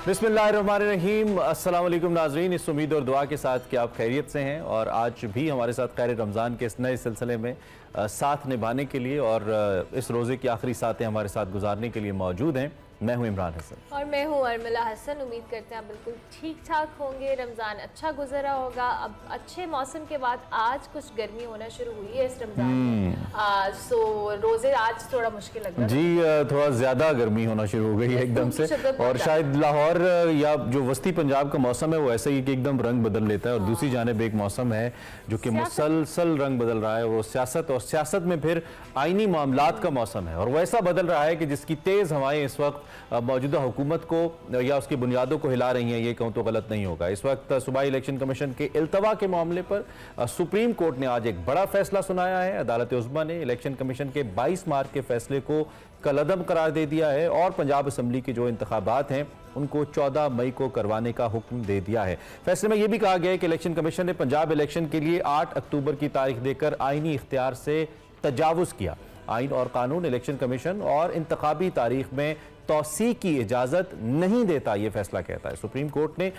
बिस्मिल्लाहिर्रहमानिर्रहीम। अस्सलाम वालेकुम नाज़रीन, इस उम्मीद और दुआ के साथ कि आप खैरियत से हैं और आज भी हमारे साथ खैर रमज़ान के इस नए सिलसिले में साथ निभाने के लिए और इस रोज़े की आखिरी सातें हमारे साथ गुजारने के लिए मौजूद हैं। मैं हूं इमरान हसन और मैं हूं अर्मिला हसन। उम्मीद करते हैं आप बिल्कुल ठीक ठाक होंगे, रमज़ान अच्छा गुजरा होगा। अब अच्छे मौसम के बाद आज कुछ गर्मी होना शुरू हुई है इस रमज़ान में, सो रोज़े आज थोड़ा मुश्किल लग रहा है जी। थोड़ा ज़्यादा गर्मी होना शुरू हो गई है एकदम से, और शायद लाहौर या जो वस्ती पंजाब का मौसम है वो ऐसे ही कि एकदम रंग बदल लेता है। और दूसरी जानिब एक मौसम है जो कि मुसलसल रंग बदल रहा है, वो सियासत, और सियासत में फिर आईनी मामलात का मौसम है और वो ऐसा बदल रहा है कि जिसकी तेज़ हवाएं इस वक्त मौजूदा हुकूमत को या उसकी बुनियादों को हिला रही हैं। ये कहूँ तो गलत नहीं होगा। इस वक्त सूबाई इलेक्शन कमीशन के इल्तवा के मामले पर सुप्रीम कोर्ट ने आज एक बड़ा फैसला सुनाया है। अदालत उज़्मा ने इलेक्शन कमीशन के 22 मार्च के फैसले को कलअदम करार दे दिया है और पंजाब असम्बली के जो इंतखाबात हैं उनको 14 मई को करवाने का हुक्म दे दिया है। फैसले में यह भी कहा गया है कि इलेक्शन कमीशन ने पंजाब इलेक्शन के लिए 8 अक्टूबर की तारीख देकर आईनी इख्तियार से तजावुज़ किया। आइन और कानून इलेक्शन कमीशन और इंतखाबी तारीख में तौसी की इजाजत नहीं देता, यह फैसला कहता है। सुप्रीम कोर्ट ने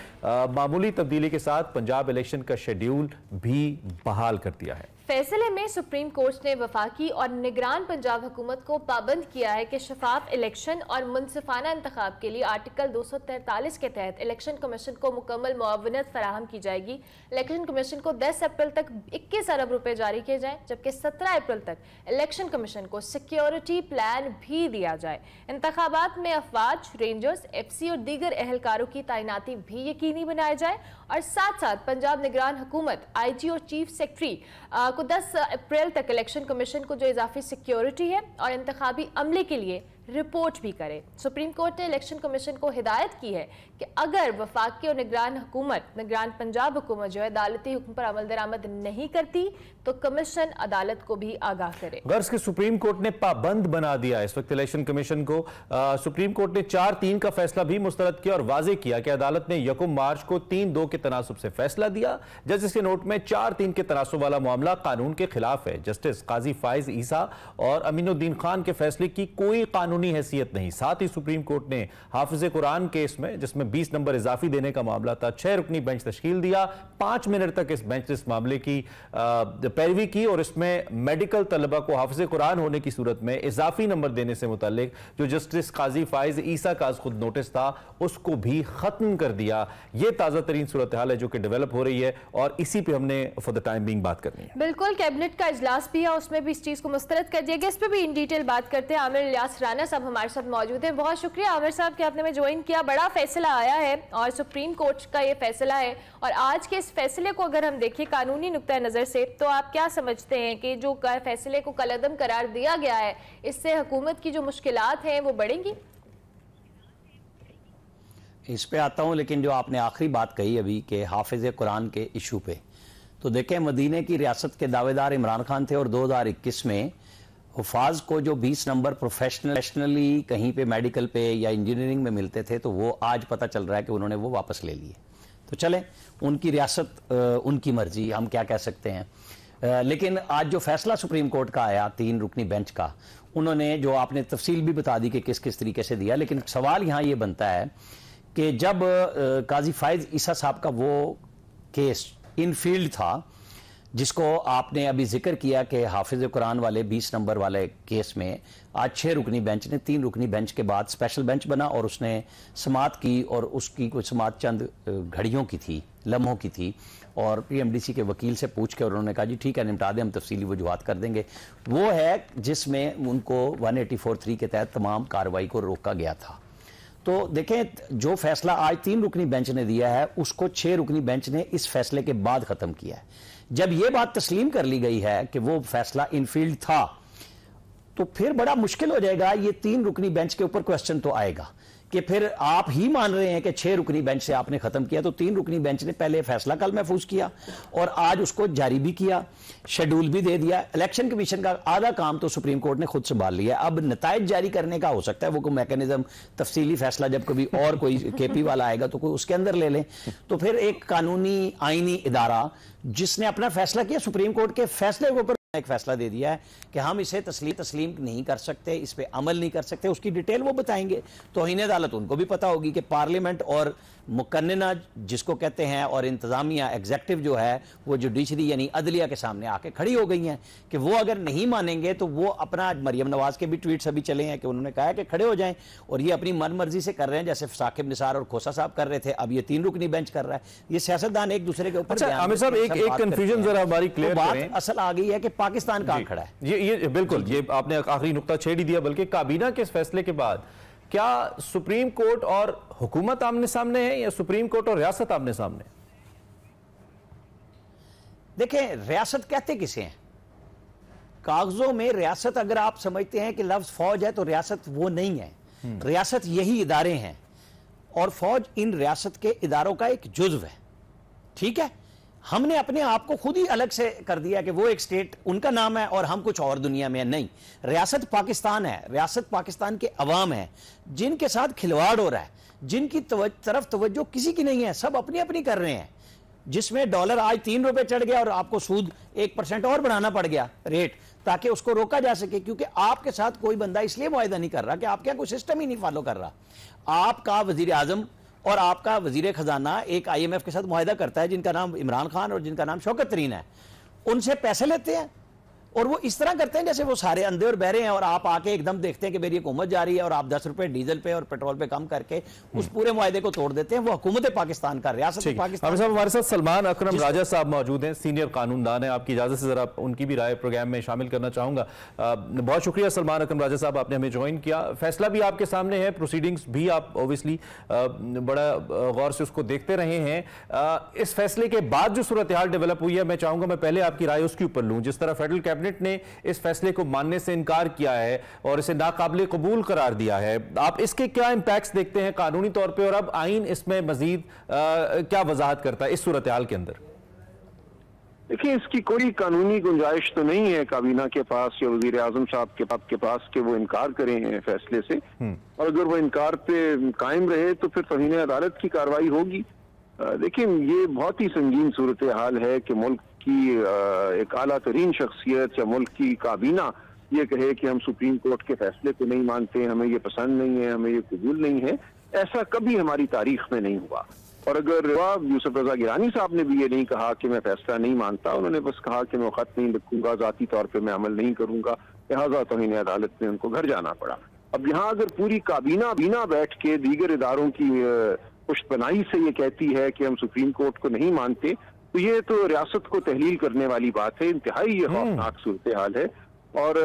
मामूली तब्दीली के साथ पंजाब इलेक्शन का शेड्यूल भी बहाल कर दिया है। फैसले में सुप्रीम कोर्ट ने वफाकी और निगरान पंजाब हुकूमत को पाबंद किया है कि शफाफ इलेक्शन और मुनसिफाना इंतखाब के लिए आर्टिकल 243 के तहत इलेक्शन कमीशन को मुकम्मल मुआवनत फराहम की जाएगी। इलेक्शन कमीशन को 10 अप्रैल तक 21 अरब रुपए जारी किए जाएं, जबकि 17 अप्रैल तक इलेक्शन कमीशन को सिक्योरिटी प्लान भी दिया जाए। इंतखाबात में अफवाज, रेंजर्स, FC और दीगर एहलकारों की तैनाती भी यकीनी बनाई जाए और साथ साथ पंजाब निगरान हुकूमत IG और चीफ सेक्रेटरी को 10 अप्रैल तक इलेक्शन कमीशन को जो इजाफी सिक्योरिटी है और इंतखाबी अमले के लिए रिपोर्ट भी करे। सुप्रीम कोर्ट ने इलेक्शन कमीशन को हिदायत की है कि अगर वफाकी और निगरान पंजाब हुकूमत जो है अदालती हुक्म पर अमल दरामद नहीं करती तो कमीशन अदालत को भी आगाह करे। गर्ज के सुप्रीम कोर्ट ने पाबंद बना दिया इस वक्त इलेक्शन कमीशन को। सुप्रीम कोर्ट ने 4-3 का फैसला भी मुस्तरद किया और वाजे किया कि अदालत ने 1 मार्च को 3-2 के तनासुब से फैसला दिया। जस्टिस के नोट में 4-3 के तनासुब वाला मामला कानून के खिलाफ है। जस्टिस काजी फाइज ईसा और अमीनुद्दीन खान के फैसले की कोई कानूनी हैसियत नहीं। साथ ही सुप्रीम कोर्ट ने हाफिज कुरान केस में, जिसमें 20 नंबर इजाफी देने का मामला था, 6 रुकनी बेंच तश्कील दिया। 5 मिनट तक इस बेंच इस मामले की पैरवी की और इसमें मेडिकल तलबा को हाफिज कुरान होने की सूरत में इजाफी नंबर देने से मुतालिक जो जस्टिस काजी फाइज ईसा का खुद नोटिस था उसको भी खत्म कर दिया। यह ताजा तरीन सूरत हाल है जो कि डेवलप हो रही है और इसी पे हमने फॉर द टाइम बीइंग बात करनी है। बिल्कुल, कैबिनेट का इजलास भी है, उसमें भी इस चीज को मुस्तरद कर दिया गया। इस पर भी इन डिटेल बात करते हैं। आमिर इलियास राना साहब हमारे साथ मौजूद हैं। बहुत शुक्रिया आमिर साहब कि आपने हमें ज्वाइन किया। बड़ा फैसला आया है और सुप्रीम कोर्ट का ये फैसला है और आज के इस फैसले को अगर हम देखें कानूनी नुक्ता नजर से तो आप क्या समझते हैं कि जो फैसले को कलअदम करार दिया गया है इससे हुकूमत की जो मुश्किलात हैं वो बढ़ेंगी? इस पे आता हूँ, लेकिन जो आपने आखिरी बात कही अभी कि हाफिज कुरान के इशू पे, तो देखें मदीने की रियासत के दावेदार इमरान खान थे और 2021 में हुफाज को जो 20 नंबर प्रोफेशनली कहीं पे मेडिकल पे या इंजीनियरिंग में मिलते थे तो वो आज पता चल रहा है कि उन्होंने वो वापस ले लिए। तो चले, उनकी रियासत, उनकी मर्जी, हम क्या कह सकते हैं। लेकिन आज जो फैसला सुप्रीम कोर्ट का आया 3 रुकनी बेंच का, उन्होंने जो आपने तफसील भी बता दी कि किस किस तरीके से दिया, लेकिन सवाल यहाँ ये बनता है कि जब काजी फाइज ईसा साहब का वो केस इनफील्ड था जिसको आपने अभी जिक्र किया कि हाफिज कुरान वाले 20 नंबर वाले केस में आज 6 रुकनी बेंच ने 3 रुकनी बेंच के बाद स्पेशल बेंच बना और उसने समाअत की और उसकी कोई समाअत चंद घड़ियों की थी, लम्हों की थी और PMDC के वकील से पूछ के और उन्होंने कहा जी ठीक है निपटा दें, हम तफसीली वजूहात कर देंगे। वो है जिसमें उनको 184(3) के तहत तमाम कार्रवाई को रोका गया था। तो देखें जो फैसला आज 3 रुकनी बेंच ने दिया है उसको 6 रुकनी बेंच ने इस फैसले के बाद खत्म किया है। जब यह बात तस्लीम कर ली गई है कि वो फैसला इनफील्ड था तो फिर बड़ा मुश्किल हो जाएगा। ये 3 रुकनी बेंच के ऊपर क्वेश्चन तो आएगा कि फिर आप ही मान रहे हैं कि 6 रुकनी बेंच से आपने खत्म किया, तो 3 रुकनी बेंच ने पहले फैसला कल महफूज किया और आज उसको जारी भी किया, शेड्यूल भी दे दिया। इलेक्शन कमीशन का आधा काम तो सुप्रीम कोर्ट ने खुद संभाल लिया। अब नताइज जारी करने का हो सकता है वो कोई मैकेनिज्म, तफसीली फैसला जब कभी और कोई KP वाला आएगा तो कोई उसके अंदर ले लें। तो फिर एक कानूनी आईनी इदारा जिसने अपना फैसला किया सुप्रीम कोर्ट के फैसले के ऊपर एक फैसला दे दिया है कि हम इसे तस्लीम नहीं कर सकते, इस पे अमल नहीं कर सकते, उसकी डिटेल वो बताएंगे। तौहीन अदालत उनको भी पता होगी कि पार्लियामेंट और मुकन्नना जिसको कहते हैं और इंतजामिया एग्जेक्टिव जो है वो जुडिशरी यानी अदलिया के सामने आके खड़ी हो गई हैं कि वो अगर नहीं मानेंगे तो वो अपना, मरियम नवाज के भी ट्वीट्स अभी चले हैं कि उन्होंने कहा है कि खड़े हो जाएं और ये अपनी मन मर्जी से कर रहे हैं, जैसे साकिब निसार और खोसा साहब कर रहे थे, अब ये 3 रुकनी बेंच कर रहा है। ये सियासतदान एक दूसरे के ऊपर। अच्छा आमिर साहब, एक कंफ्यूजन जरा हमारी क्लियर करें। असल आ गई है कि पाकिस्तान कहां खड़ा है। ये बिल्कुल, ये आपने आखिरी नुक्ता छेड़ ही दिया। बल्कि काबीना के इस फैसले के बाद क्या सुप्रीम कोर्ट और हुकूमत आमने सामने है या सुप्रीम कोर्ट और रियासत आमने सामने? देखें, रियासत कहते किसे हैं? कागजों में रियासत अगर आप समझते हैं कि लफ्ज फौज है तो रियासत वो नहीं है। रियासत यही इदारे हैं और फौज इन रियासत के इदारों का एक जुज्व है। ठीक है, हमने अपने आप को खुद ही अलग से कर दिया कि वो एक स्टेट उनका नाम है और हम कुछ और दुनिया में नहीं। रियासत पाकिस्तान है, रियासत पाकिस्तान के अवाम है जिनके साथ खिलवाड़ हो रहा है, जिनकी तरफ तवज्जो किसी की नहीं है, सब अपनी अपनी कर रहे हैं। जिसमें डॉलर आज 3 रुपए चढ़ गया और आपको सूद 1% और बढ़ाना पड़ गया रेट, ताकि उसको रोका जा सके, क्योंकि आपके साथ कोई बंदा इसलिए मुआहिदा नहीं कर रहा कि आपके यहाँ कोई सिस्टम ही नहीं फॉलो कर रहा। आपका वजीर आजम और आपका वजीर खजाना एक IMF के साथ मुआहिदा करता है जिनका नाम इमरान खान और जिनका नाम शौकत तरीन है, उनसे पैसे लेते हैं और वो इस तरह करते हैं जैसे वो सारे अंधे और बहरे हैं और आप आके एकदम देखते हैं कि मेरी हुकूमत जा रही है और आप 10 रुपए डीजल पे और पेट्रोल पे कम करके उस पूरे मुआहदे को तोड़ देते हैं। वो हुकूमत पाकिस्तान का, रियासत पाकिस्तान। साहब, हमारे साथ सलमान अकरम राजा साहब मौजूद हैं, सीनियर कानूनदान है। आपकी इजाजत से जरा उनकी भी राय प्रोग्राम में शामिल करना चाहूंगा। बहुत शुक्रिया सलमान अकरम राजा साहब, आपने हमें ज्वाइन किया। फैसला भी आपके सामने है, प्रोसीडिंग्स भी आप ऑब्वियसली बड़ा गौर से उसको देखते रहे हैं। इस फैसले के बाद जो सूरत हाल डेवलप हुई है, मैं चाहूंगा मैं पहले आपकी राय उसके ऊपर लूं। जिस तरह फेडरल कैबिनेट ने इस फैसले को मानने से इनकार किया है और इसे नाकाबिले कबूल करार दिया है, आप इसके क्या इंपैक्ट्स देखते हैं कानूनी तौर पे, और अब आइन इसमें मजीद क्या वजाहत करता है इस सूरत हाल के अंदर? देखिए, इसकी कोई कानूनी गुंजाइश तो नहीं है काबीना के पास या वजीर आजम साहब के पास कि वो इनकार करें फैसले से, और अगर वो इनकार पे कायम रहे तो फिर तौहीन अदालत की कार्रवाई होगी। देखिए, ये बहुत ही संगीन सूरत हाल है कि मुल्क की एक आला तरीन शख्सियत या मुल्क की काबीना ये कहे कि हम सुप्रीम कोर्ट के फैसले को नहीं मानते, हमें ये पसंद नहीं है, हमें ये कबूल नहीं है। ऐसा कभी हमारी तारीख में नहीं हुआ। और अगर यूसुफ रजा गिलानी साहब ने भी ये नहीं कहा कि मैं फैसला नहीं मानता, उन्होंने बस कहा कि मैं खत नहीं लिखूंगा, जाती तौर पर मैं अमल नहीं करूंगा, लिहाजा तौहीन अदालत में उनको घर जाना पड़ा। अब यहाँ अगर पूरी काबीना बैठ के दीगर इदारों की पुष्टपनाही से ये कहती है कि हम सुप्रीम कोर्ट को नहीं मानते, तो ये तो रियासत को तहलील करने वाली बात है। इंतहाई ये खौफनाक सूरत हाल है और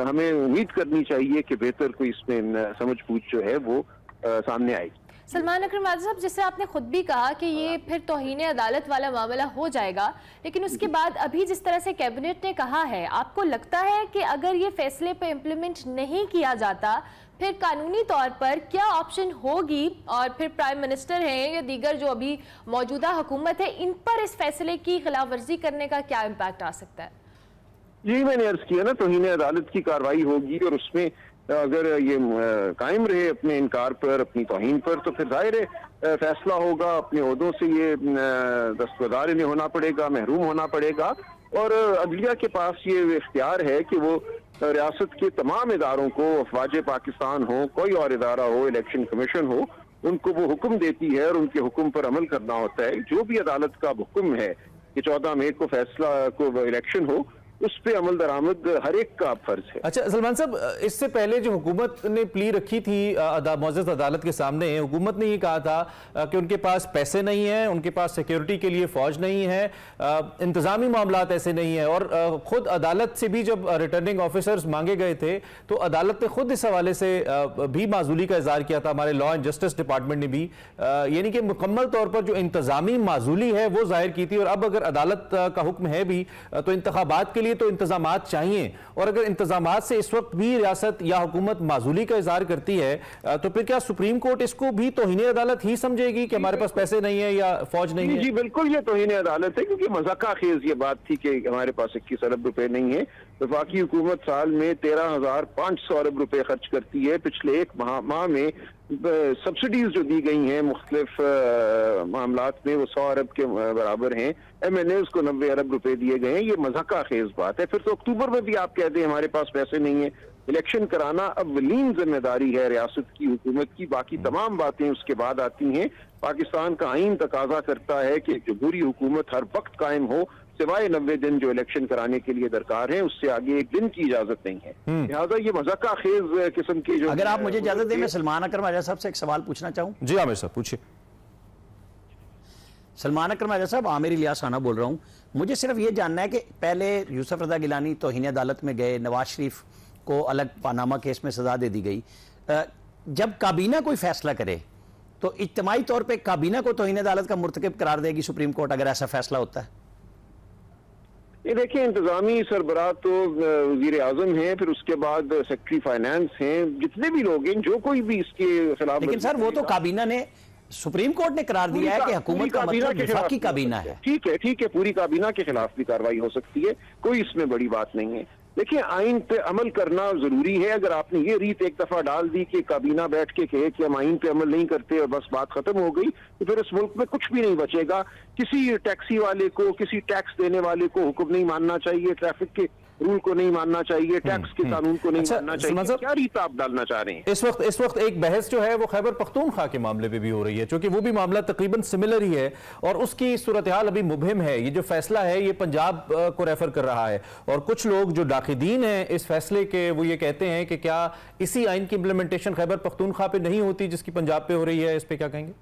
हमें उम्मीद करनी चाहिए कि बेहतर कोई इसमें समझ बूझ जो है वो सामने आएगी। सलमान अकरम राजा साहब, जैसे आपने खुद भी कहा कि ये फिर तौहीन अदालत वाला मामला हो जाएगा, लेकिन उसके बाद अभी जिस तरह से कैबिनेट ने कहा है, आपको लगता है कि अगर ये फैसले पे इम्प्लीमेंट नहीं किया जाता फिर कानूनी तौर पर क्या ऑप्शन होगी, और फिर प्राइम मिनिस्टर हैं या दीगर जो अभी मौजूदा हुकूमत है, इन पर इस फैसले की खिलाफ वर्जी करने का क्या इम्पैक्ट आ सकता है? जी, मैंने अर्ज किया ना, तौहीन अदालत की कार्रवाई होगी और उसमें अगर ये कायम रहे अपने इनकार पर, अपनी तौहीन पर, तो फिर जाहिर है फैसला होगा, अपने ओहदों से ये दस्तबरदार इन्हें होना पड़ेगा, महरूम होना पड़ेगा। और अदलिया के पास ये इख्तियार है कि वो रियासत के तमाम इदारों को, अफवाज पाकिस्तान हो, कोई और इदारा हो, इलेक्शन कमीशन हो, उनको वो हुक्म देती है और उनके हुक्म पर अमल करना होता है। जो भी अदालत का हुक्म है कि 14 मई को फैसला को इलेक्शन हो, उस पे अमल दरामद हर एक का फर्ज है। अच्छा सलमान साहब, इससे पहले जो हुकूमत ने प्ली रखी थी मौजूद अदालत के सामने, हुकूमत ने ये कहा था कि उनके पास पैसे नहीं है, उनके पास सिक्योरिटी के लिए फौज नहीं है, इंतजामी मामलात ऐसे नहीं है। और खुद अदालत से भी जब रिटर्निंग ऑफिसर्स मांगे गए थे तो अदालत ने खुद इस हवाले से भी माजूली का इजहार किया था। हमारे लॉ एंड जस्टिस डिपार्टमेंट ने भी यानी कि मुकम्मल तौर पर जो इंतजामी माजूली है वो जाहिर की थी। और अब अगर अदालत का हुक्म है भी तो इंतखाबात के लिए तो इंतजामात चाहिए, और अगर इंतजामात से इस वक्त भी रियासत या हुकूमत माजूली का इजहार करती है तो फिर क्या सुप्रीम कोर्ट इसको भी तौहीन अदालत ही समझेगी कि हमारे पास पैसे नहीं है या फौज नहीं है? जी बिल्कुल, ये तौहीन अदालत है, क्योंकि मजाका खेज ये बात थी कि हमारे पास 21 अरब रुपए नहीं है। वफाकी हुकूमत साल में 13,500 अरब रुपए खर्च करती है। पिछले एक माह में सब्सिडीज जो दी गई हैं मुख्तलिफ मामलात में वो 100 अरब के बराबर हैं। MNAs को 90 अरब रुपए दिए गए हैं। ये मजाका खेज बात है। फिर तो अक्टूबर में भी आप कहते हैं हमारे पास पैसे नहीं है। इलेक्शन कराना अव्वलीन जिम्मेदारी है रियासत की, हुकूमत की। बाकी तमाम बातें उसके बाद आती हैं। पाकिस्तान का आइन तकाजा करता है कि जमहूरी हुकूमत हर वक्त कायम हो, सिवाय 90 दिन जो इलेक्शन कराने के लिए दरकार है, उससे आगे एक दिन की इजाजत नहीं है। लिहाजा ये मजाका खेज किस्म की जो, अगर आप मुझे इजाजत दें, मैं सलमान अकरम आजा साहब से एक सवाल पूछना चाहूँ। जी आमिर साहब पूछिए। सलमान अकरम आजा साहब, आमिर इलियास राना बोल रहा हूँ। मुझे सिर्फ ये जानना है कि पहले यूसुफ रजा गिलानी तौहीन अदालत में गए, नवाज शरीफ को अलग पानामा केस में सजा दे दी गई। जब काबीना कोई फैसला करे तो इज्तिमाई तौर पे काबीना को तौहीन अदालत का मुर्तकिब करार देगी सुप्रीम कोर्ट, अगर ऐसा फैसला होता है? ये देखिए, इंतजामी सरबराह तो वजीर आजम है, फिर उसके बाद सेक्रेटरी फाइनेंस हैं, जितने भी लोग हैं, जो कोई भी इसके खिलाफ। लेकिन सर वो तो काबीना ने, सुप्रीम कोर्ट ने करार दिया है कि हुकूमत का मतलब वफाकी काबीना है। ठीक है, पूरी काबीना के खिलाफ भी कार्रवाई हो सकती है, कोई इसमें बड़ी बात नहीं है। देखिए, आइन पे अमल करना जरूरी है। अगर आपने ये रीत एक दफा डाल दी कि काबीना बैठ के कहे कि हम आइन पे अमल नहीं करते और बस बात खत्म हो गई, तो फिर इस मुल्क में कुछ भी नहीं बचेगा। किसी टैक्सी वाले को, किसी टैक्स देने वाले को हुक्म नहीं मानना चाहिए, ट्रैफिक के रूल को नहीं मानना चाहिए, टैक्स के कानून को नहीं मानना चाहिए। क्या रीत आप डालना चाह रहे हैं? इस वक्त एक बहस जो है वो खैबर पख्तूनख्वा के मामले पे भी हो रही है, क्योंकि वो भी मामला तकरीबन सिमिलर ही है और उसकी सूरत हाल अभी मुबहिम है। ये जो फैसला है ये पंजाब को रेफर कर रहा है और कुछ लोग जो दाखिदीन हैं इस फैसले के, वो ये कहते हैं कि क्या इसी आइन की इंप्लीमेंटेशन खैबर पख्तूनख्वा पे नहीं होती जिसकी पंजाब पे हो रही है? इस पे क्या कहेंगे?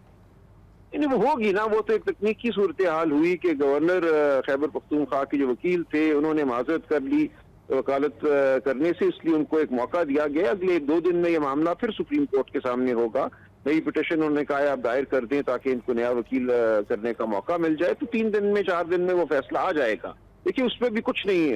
वो होगी ना, वो तो एक तकनीकी सूरत हाल हुई कि गवर्नर खैबर पख्तूनख्वा के जो वकील थे उन्होंने माजरत कर ली वकालत करने से, इसलिए उनको एक मौका दिया गया। अगले 2 दिन में ये मामला फिर सुप्रीम कोर्ट के सामने होगा। नई पिटिशन उन्होंने कहा है आप दायर कर दें ताकि इनको नया वकील करने का मौका मिल जाए, तो 3 दिन में 4 दिन में वो फैसला आ जाएगा। देखिए, उसमें भी कुछ नहीं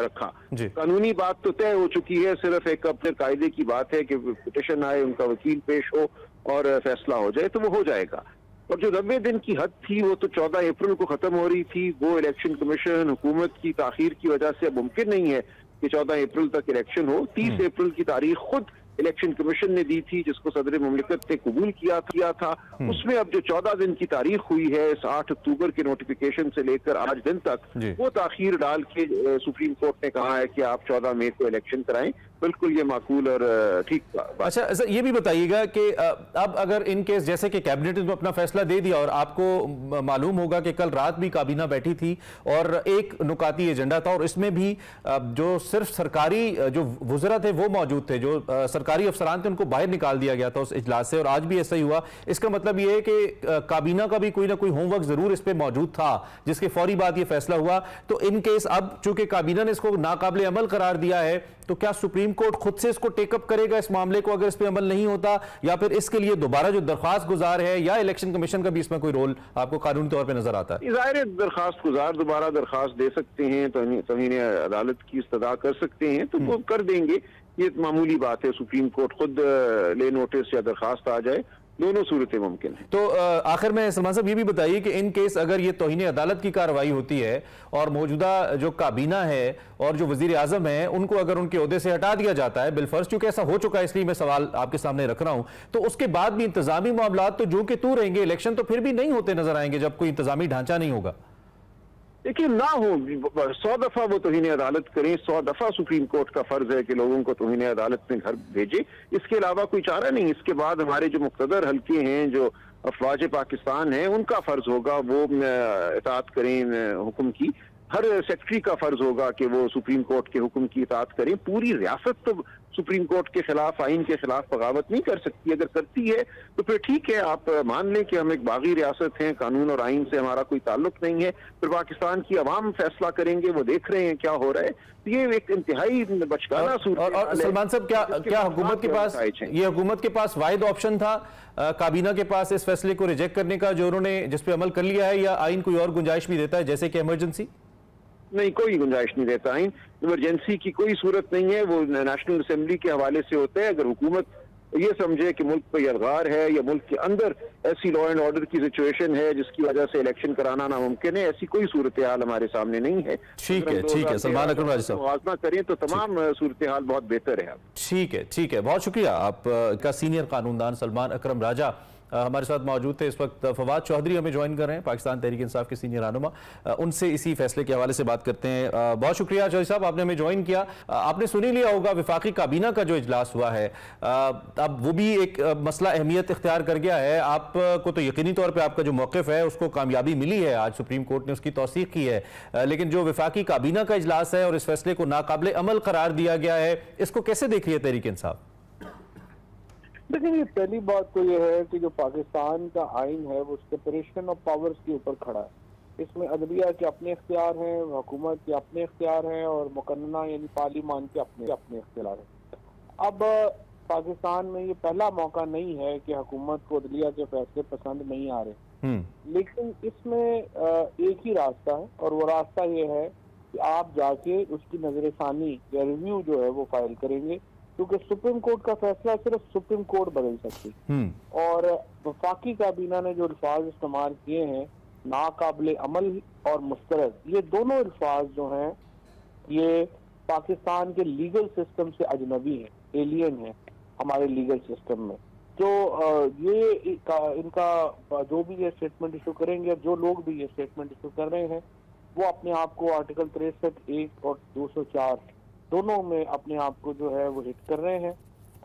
रखा। कानूनी बात तो तय हो चुकी है, सिर्फ एक अपने कायदे की बात है कि पिटिशन आए, उनका वकील पेश हो और फैसला हो जाए, तो वो हो जाएगा। और जो 90 दिन की हद थी वो तो 14 अप्रैल को खत्म हो रही थी। वो इलेक्शन कमीशन हुकूमत की ताखीर की वजह से अब मुमकिन नहीं है कि 14 अप्रैल तक इलेक्शन हो। 30 अप्रैल की तारीख खुद इलेक्शन कमीशन ने दी थी, जिसको सदर मुमलिकत ने कबूल किया था। उसमें अब जो 14 दिन की तारीख हुई है, 8 अक्टूबर के नोटिफिकेशन से लेकर आज दिन तक, वो ताखीर डाल के सुप्रीम कोर्ट ने कहा है कि आप 14 मई को इलेक्शन कराएं। बिल्कुल ये माकूल और ठीक बात। अच्छा, ये भी बताइएगा कि अब अगर इन केस जैसे कि कैबिनेट ने अपना फैसला दे दिया और आपको मालूम होगा कि कल रात भी काबीना बैठी थी और एक नुकाती एजेंडा था और इसमें भी जो सिर्फ सरकारी जो वुज़रा थे वो मौजूद थे, जो सरकारी अफसरान थे उनको बाहर निकाल दिया गया था उस इजलास से, और आज भी ऐसा ही हुआ। इसका मतलब ये है कि काबीना का भी कोई ना कोई होमवर्क जरूर इस पर मौजूद था, जिसके फौरी बाद ये फैसला हुआ। तो इन केस अब चूंकि काबीना ने इसको नाकाबिले अमल करार दिया है, तो क्या सुप्रीम कोर्ट खुद से इसको टेकअप करेगा इस मामले को अगर इस पे अमल नहीं होता, या फिर इसके लिए दोबारा जो दरखास्त गुजार है या इलेक्शन कमीशन का भी इसमें कोई रोल आपको कानूनी तौर पे नजर आता है? जाहिर है दरखास्त गुजार दोबारा दरखास्त दे सकते हैं, तौहीन अदालत की इस्तदा कर सकते हैं, तो वो कर देंगे। ये मामूली बात है, सुप्रीम कोर्ट खुद ले नोटिस या दरखास्त आ जाए, दोनों सूरतें मुमकिन है। तो आखिर में सलमान साहब ये भी बताइए कि इन केस अगर ये तौहीन अदालत की कार्रवाई होती है और मौजूदा जो काबीना है और जो वजीर आजम है उनको अगर उनके ओहदे से हटा दिया जाता है, बिलफर्ज चूंकि ऐसा हो चुका है इसलिए मैं सवाल आपके सामने रख रहा हूं, तो उसके बाद भी इंतजामी मामला तो जो कि तू रहेंगे, इलेक्शन तो फिर भी नहीं होते नजर आएंगे जब कोई इंतजामी ढांचा नहीं होगा। देखिए, ना हो 100 दफा वो तौहीन अदालत करें, 100 दफा सुप्रीम कोर्ट का फर्ज है कि लोगों को तौहीन अदालत में घर भेजे, इसके अलावा कोई चारा नहीं। इसके बाद हमारे जो मुक़्तदर हल्के हैं, जो अफवाज पाकिस्तान है, उनका फर्ज होगा वो इताअत करें हुक्म की। हर सेक्रेटरी का फर्ज होगा कि वो सुप्रीम कोर्ट के हुक्म की इताअत करें। पूरी रियासत तो सुप्रीम कोर्ट के खिलाफ, आइन के खिलाफ बगावत नहीं कर सकती। अगर करती है तो फिर ठीक है, आप मान लें कि हम एक बागी रियासत हैं, कानून और आइन से हमारा कोई ताल्लुक नहीं है। फिर पाकिस्तान की अवाम फैसला करेंगे, वो देख रहे हैं क्या हो रहा है। तो ये एक इंतहाई बचकाना सूरत। और सलमान साहब, क्या हुकूमत के पास, ये हुकूमत के पास वाहिद ऑप्शन था काबीना के पास इस फैसले को रिजेक्ट करने का, जो उन्होंने जिस पे अमल कर लिया है, या आइन कोई और गुंजाइश भी देता है जैसे कि इमरजेंसी? नहीं, कोई गुंजाइश नहीं देता आइन। इमरजेंसी की कोई सूरत नहीं है, वो नेशनल असेंबली के हवाले से होता है। अगर हुकूमत ये समझे कि मुल्क पर यलगार है या मुल्क के अंदर ऐसी लॉ एंड ऑर्डर की सिचुएशन है जिसकी वजह से इलेक्शन कराना नामुमकिन है, ऐसी कोई सूरत हाल हमारे सामने नहीं है। ठीक है सलमान अकरम राजा साहब, मुआवजा करें तो तमाम सूरत हाल बहुत बेहतर है। ठीक है, बहुत शुक्रिया आपका। सीनियर कानूनदान सलमान अकरम राजा हमारे साथ मौजूद थे। इस वक्त फवाद चौधरी हमें ज्वाइन कर रहे हैं, पाकिस्तान तहरीक इंसाफ के सीनियर रहनुमा। उनसे इसी फैसले के हवाले से बात करते हैं। बहुत शुक्रिया चौधरी साहब, आपने हमें ज्वाइन किया। आपने सुन ही लिया होगा वफाकी काबीना का जो इजलास हुआ है, अब वो भी एक मसला अहमियत इख्तियार कर गया है। आपको तो यकीनी तौर पर आपका जो मौक़िफ़ है उसको कामयाबी मिली है, आज सुप्रीम कोर्ट ने उसकी तौसीक़ की है, लेकिन जो वफाकी काबीना का इजलास है और इस फैसले को नाकाबिल अमल करार दिया गया है, इसको कैसे देख रही है तहरीक इंसाफ? लेकिन ये पहली बात तो ये है कि जो पाकिस्तान का आइन है वो सेपरेशन ऑफ पावर्स के ऊपर खड़ा है। इसमें अदलिया के अपने इख्तियार हैं, हुकूमत के अपने इख्तियार हैं और मुकन्ना यानी पार्लिमान के अपने इख्तियार हैं। अब पाकिस्तान में ये पहला मौका नहीं है कि हुकूमत को अदलिया के फैसले पसंद नहीं आ रहे, लेकिन इसमें एक ही रास्ता है और वो रास्ता ये है कि आप जाके उसकी नजरसानी या रिव्यू जो है वो फाइल करेंगे, क्योंकि सुप्रीम कोर्ट का फैसला सिर्फ सुप्रीम कोर्ट बदल सकती है। और वफाकी काबीना ने जो अल्फाज इस्तेमाल किए हैं नाकाबिल अमल और मुस्तरद, ये दोनों अल्फाज जो हैं ये पाकिस्तान के लीगल सिस्टम से अजनबी है, एलियन है हमारे लीगल सिस्टम में। तो ये इनका जो भी ये स्टेटमेंट इशू करेंगे, जो लोग भी ये स्टेटमेंट इशू कर रहे हैं, वो अपने आप को आर्टिकल 63(1) और 204 दोनों में अपने आप को जो है वो हिट कर रहे हैं।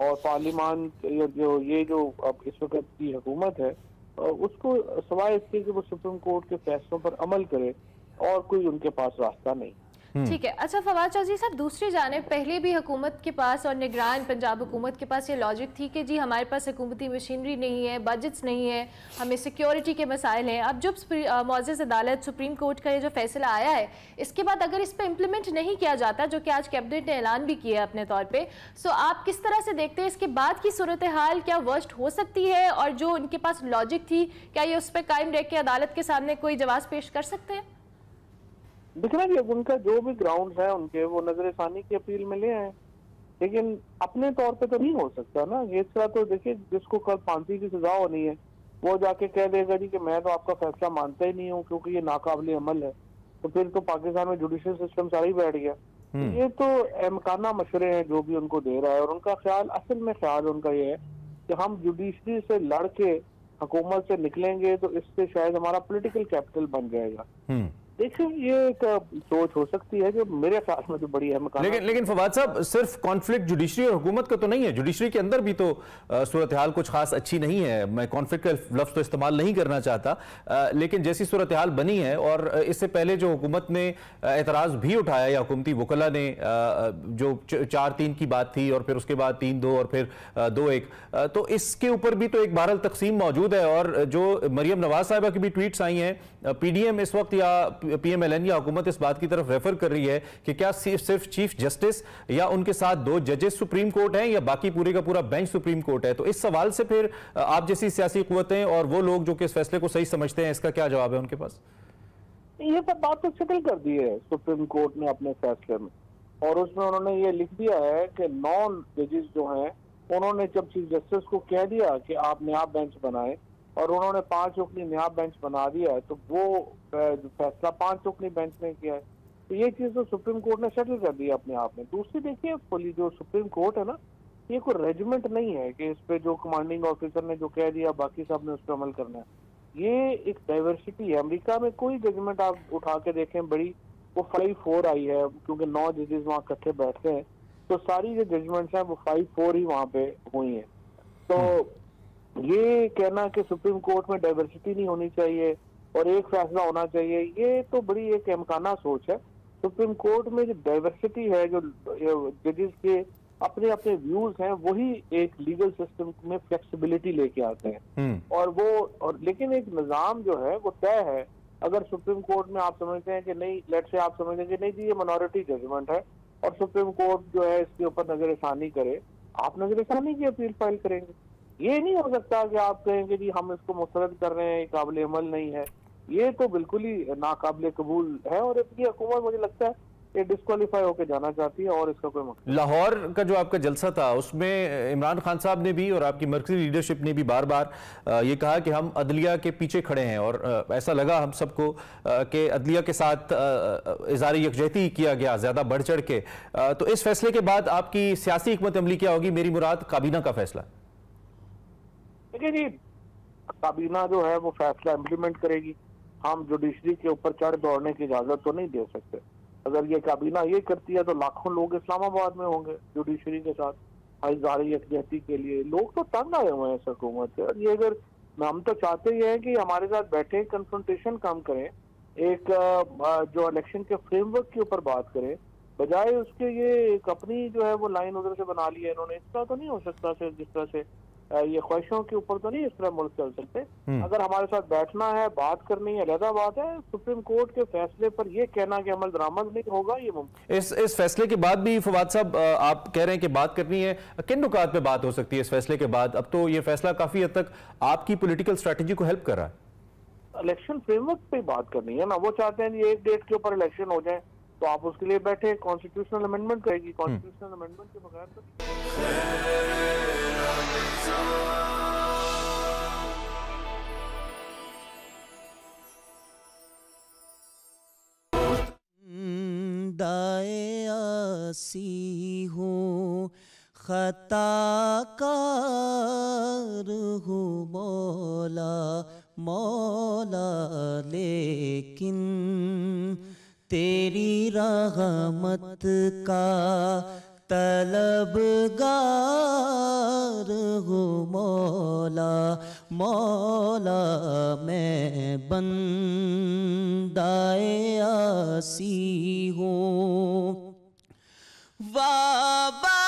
और पार्लिमान जो अब इस वक्त की हुकूमत है उसको सवाए इसके कि वो सुप्रीम कोर्ट के फैसलों पर अमल करे और कोई उनके पास रास्ता नहीं। ठीक है। अच्छा फवाद चौधरी साहब, दूसरी जानिब पहले भी हुकूमत के पास और निगरान पंजाब हुकूमत के पास ये लॉजिक थी कि जी हमारे पास हुकूमती मशीनरी नहीं है, बजट्स नहीं है, हमें सिक्योरिटी के मसाइल हैं। अब जब मुअज़्ज़ज़ अदालत सुप्रीम कोर्ट का ये जो फैसला आया है, इसके बाद अगर इस पर इम्प्लीमेंट नहीं किया जाता, जो कि आज कैबिनेट ने ऐलान भी किया है अपने तौर पर, सो आप किस तरह से देखते हैं इसके बाद की सूरत हाल क्या वर्स्ट हो सकती है? और जो उनके पास लॉजिक थी, क्या ये उस पर कायम रह के अदालत के सामने कोई जवाब पेश कर सकते हैं? दिखना कि उनका जो भी ग्राउंड है उनके वो नजरसानी की अपील में ले आए, लेकिन अपने तौर पे तो नहीं हो सकता ना। ये तरह तो देखिए, जिसको कल फांसी की सजा होनी है वो जाके कह देगा जी कि मैं तो आपका फैसला मानता ही नहीं हूँ क्योंकि ये नाकाबिल अमल है, तो फिर तो पाकिस्तान में जुडिशल सिस्टम सारा ही बैठ गया। ये तो अहमकाना मशवरे हैं जो भी उनको दे रहा है, और उनका ख्याल असल में ख्याल उनका ये है कि हम जुडिशरी से लड़ के हुकूमत से निकलेंगे तो इससे शायद हमारा पॉलिटिकल कैपिटल बन जाएगा। देखिए, ये एक सोच हो सकती है जो मेरे ख्याल में तो बड़ी अहम। लेकिन फवाद साहब, सिर्फ कॉन्फ्लिक्ट जुडिशरी और हुकूमत का तो नहीं है, जुडिशरी के अंदर भी तो सूरत हाल कुछ खास अच्छी नहीं है। मैं कॉन्फ्लिक्ट का लफ्ज़ तो इस्तेमाल नहीं करना चाहता, लेकिन जैसी सूरत हाल बनी है, और इससे पहले जो हुकूमत ने एतराज़ भी उठाया या हुकूमती वकला ने, जो 4-3 की बात थी और फिर उसके बाद 3-2 और फिर 2-1, तो इसके ऊपर भी तो एक बहरहाल तकसीम मौजूद है। और जो मरियम नवाज साहिबा की भी ट्वीट्स आई हैं, PDM इस वक्त या PMLN या हुकूमत इस बात की तरफ रेफर कर रही है कि क्या सिर्फ चीफ जस्टिस या उनके साथ 2 जजेस सुप्रीम कोर्ट हैं या बाकी पूरे का पूरा बेंच सुप्रीम कोर्ट है। तो इस सवाल से फिर आप जैसी सियासी कुव्वतें और वो लोग जो कि इस फैसले को सही समझते हैं, इसका क्या जवाब है उनके पास? ये बात तो सेटल कर दी है सुप्रीम कोर्ट ने अपने फैसले में, और उसमें उन्होंने ये लिख दिया है कि 9 जजेस जो हैं उन्होंने जब चीफ जस्टिस को कह दिया कि आप नया बेंच बनाए और उन्होंने 5 रुकनी नया बेंच बना दिया है, तो वो फैसला 5 रुकनी बेंच ने किया है। तो ये चीज तो सुप्रीम कोर्ट ने सेटल कर दी अपने आप में। दूसरी देखिए, जो सुप्रीम कोर्ट है ना, ये कोई रेजिमेंट नहीं है कि इस पे जो कमांडिंग ऑफिसर ने जो कह दिया बाकी सब ने उस पर अमल करना है। ये एक डाइवर्सिटी है। अमेरिका में कोई जजमेंट आप उठा के देखें बड़ी, वो 5-4 आई है, क्योंकि 9 जजेस वहाँ इकट्ठे बैठते हैं, तो सारी जो जजमेंट्स हैं वो 5-4 ही वहाँ पे हुई है। तो ये कहना कि सुप्रीम कोर्ट में डाइवर्सिटी नहीं होनी चाहिए और एक फैसला होना चाहिए, ये तो बड़ी एक अहमकाना सोच है। सुप्रीम कोर्ट में जो डाइवर्सिटी है, जो जजेस के अपने अपने व्यूज हैं, वही एक लीगल सिस्टम में फ्लेक्सिबिलिटी लेके आते हैं। और लेकिन एक निज़ाम जो है वो तय है। अगर सुप्रीम कोर्ट में आप समझते हैं कि नहीं, लेट से आप समझते हैं कि नहीं जी ये माइनॉरिटी जजमेंट है और सुप्रीम कोर्ट जो है इसके ऊपर नजरसानी करे, आप नजरसानी की अपील फाइल करेंगे। ये नहीं हो सकता कि आप कहेंगे जी हम इसको मुस्तरद कर रहे हैं, काबिल अमल नहीं है। ये तो बिल्कुल ही नाकाबिल कबूल है। और ये हुकूमत मुझे लगता है ये डिस्क्वालीफाई होकर जाना चाहती है और इसका कोई मकसद। लाहौर का जो आपका जलसा था उसमें इमरान खान साहब ने भी और आपकी मरकजी लीडरशिप ने भी बार बार ये कहा कि हम अदलिया के पीछे खड़े हैं और ऐसा लगा हम सबको कि अदलिया के साथ इज़हार यकजहती किया गया ज़्यादा बढ़ चढ़ के। तो इस फैसले के बाद आपकी सियासी हिकमत अमली क्या होगी? मेरी मुराद काबीना का फैसला। देखिए जी, काबीना जो है वो फैसला इम्प्लीमेंट करेगी। हम जुडिशरी के ऊपर चढ़ दौड़ने की इजाजत तो नहीं दे सकते। अगर ये काबीना ये करती है तो लाखों लोग इस्लामाबाद में होंगे जुडिशरी के साथ इज़हार यकजहती के लिए। लोग तो तंग आए हुए हैं इस हुकूमत से। और ये अगर हम तो चाहते ही हैं कि हमारे साथ बैठे कंफ्रंटेशन कम करें, एक जो इलेक्शन के फ्रेमवर्क के ऊपर बात करें, बजाय उसके ये एक अपनी जो है वो लाइन उधर से बना ली है इन्होंने। इस तरह तो नहीं हो सकता से जिस तरह से ये ख्वाहिशों के ऊपर तो नहीं इस तरह मुल्क चल सकते। अगर हमारे साथ बैठना है, बात करनी है, अलग बात है। सुप्रीम कोर्ट के फैसले पर ये कहना कि अमल दरामद नहीं होगा, ये मुमकिन। इस फैसले के बाद भी फवाद साहब आप कह रहे हैं कि बात करनी है, किन नुकात पे बात हो सकती है इस फैसले के बाद? अब तो ये फैसला काफी हद तक आपकी पॉलिटिकल स्ट्रेटजी को हेल्प कर रहा है। इलेक्शन फ्रेमवर्क पे बात करनी है ना। वो चाहते हैं ये एक डेट के ऊपर इलेक्शन हो जाए तो आप उसके लिए बैठे, कॉन्स्टिट्यूशनल अमेंडमेंट करेगी। कॉन्स्टिट्यूशनल अमेंडमेंट के बगैर तो दाए आसी हूँ, खताकार हूँ मौला मौला, लेकिन तेरी रहमत का तलबगार हूँ मौला मौला। मैं बंदाए आसी हूँ, वाबस्ता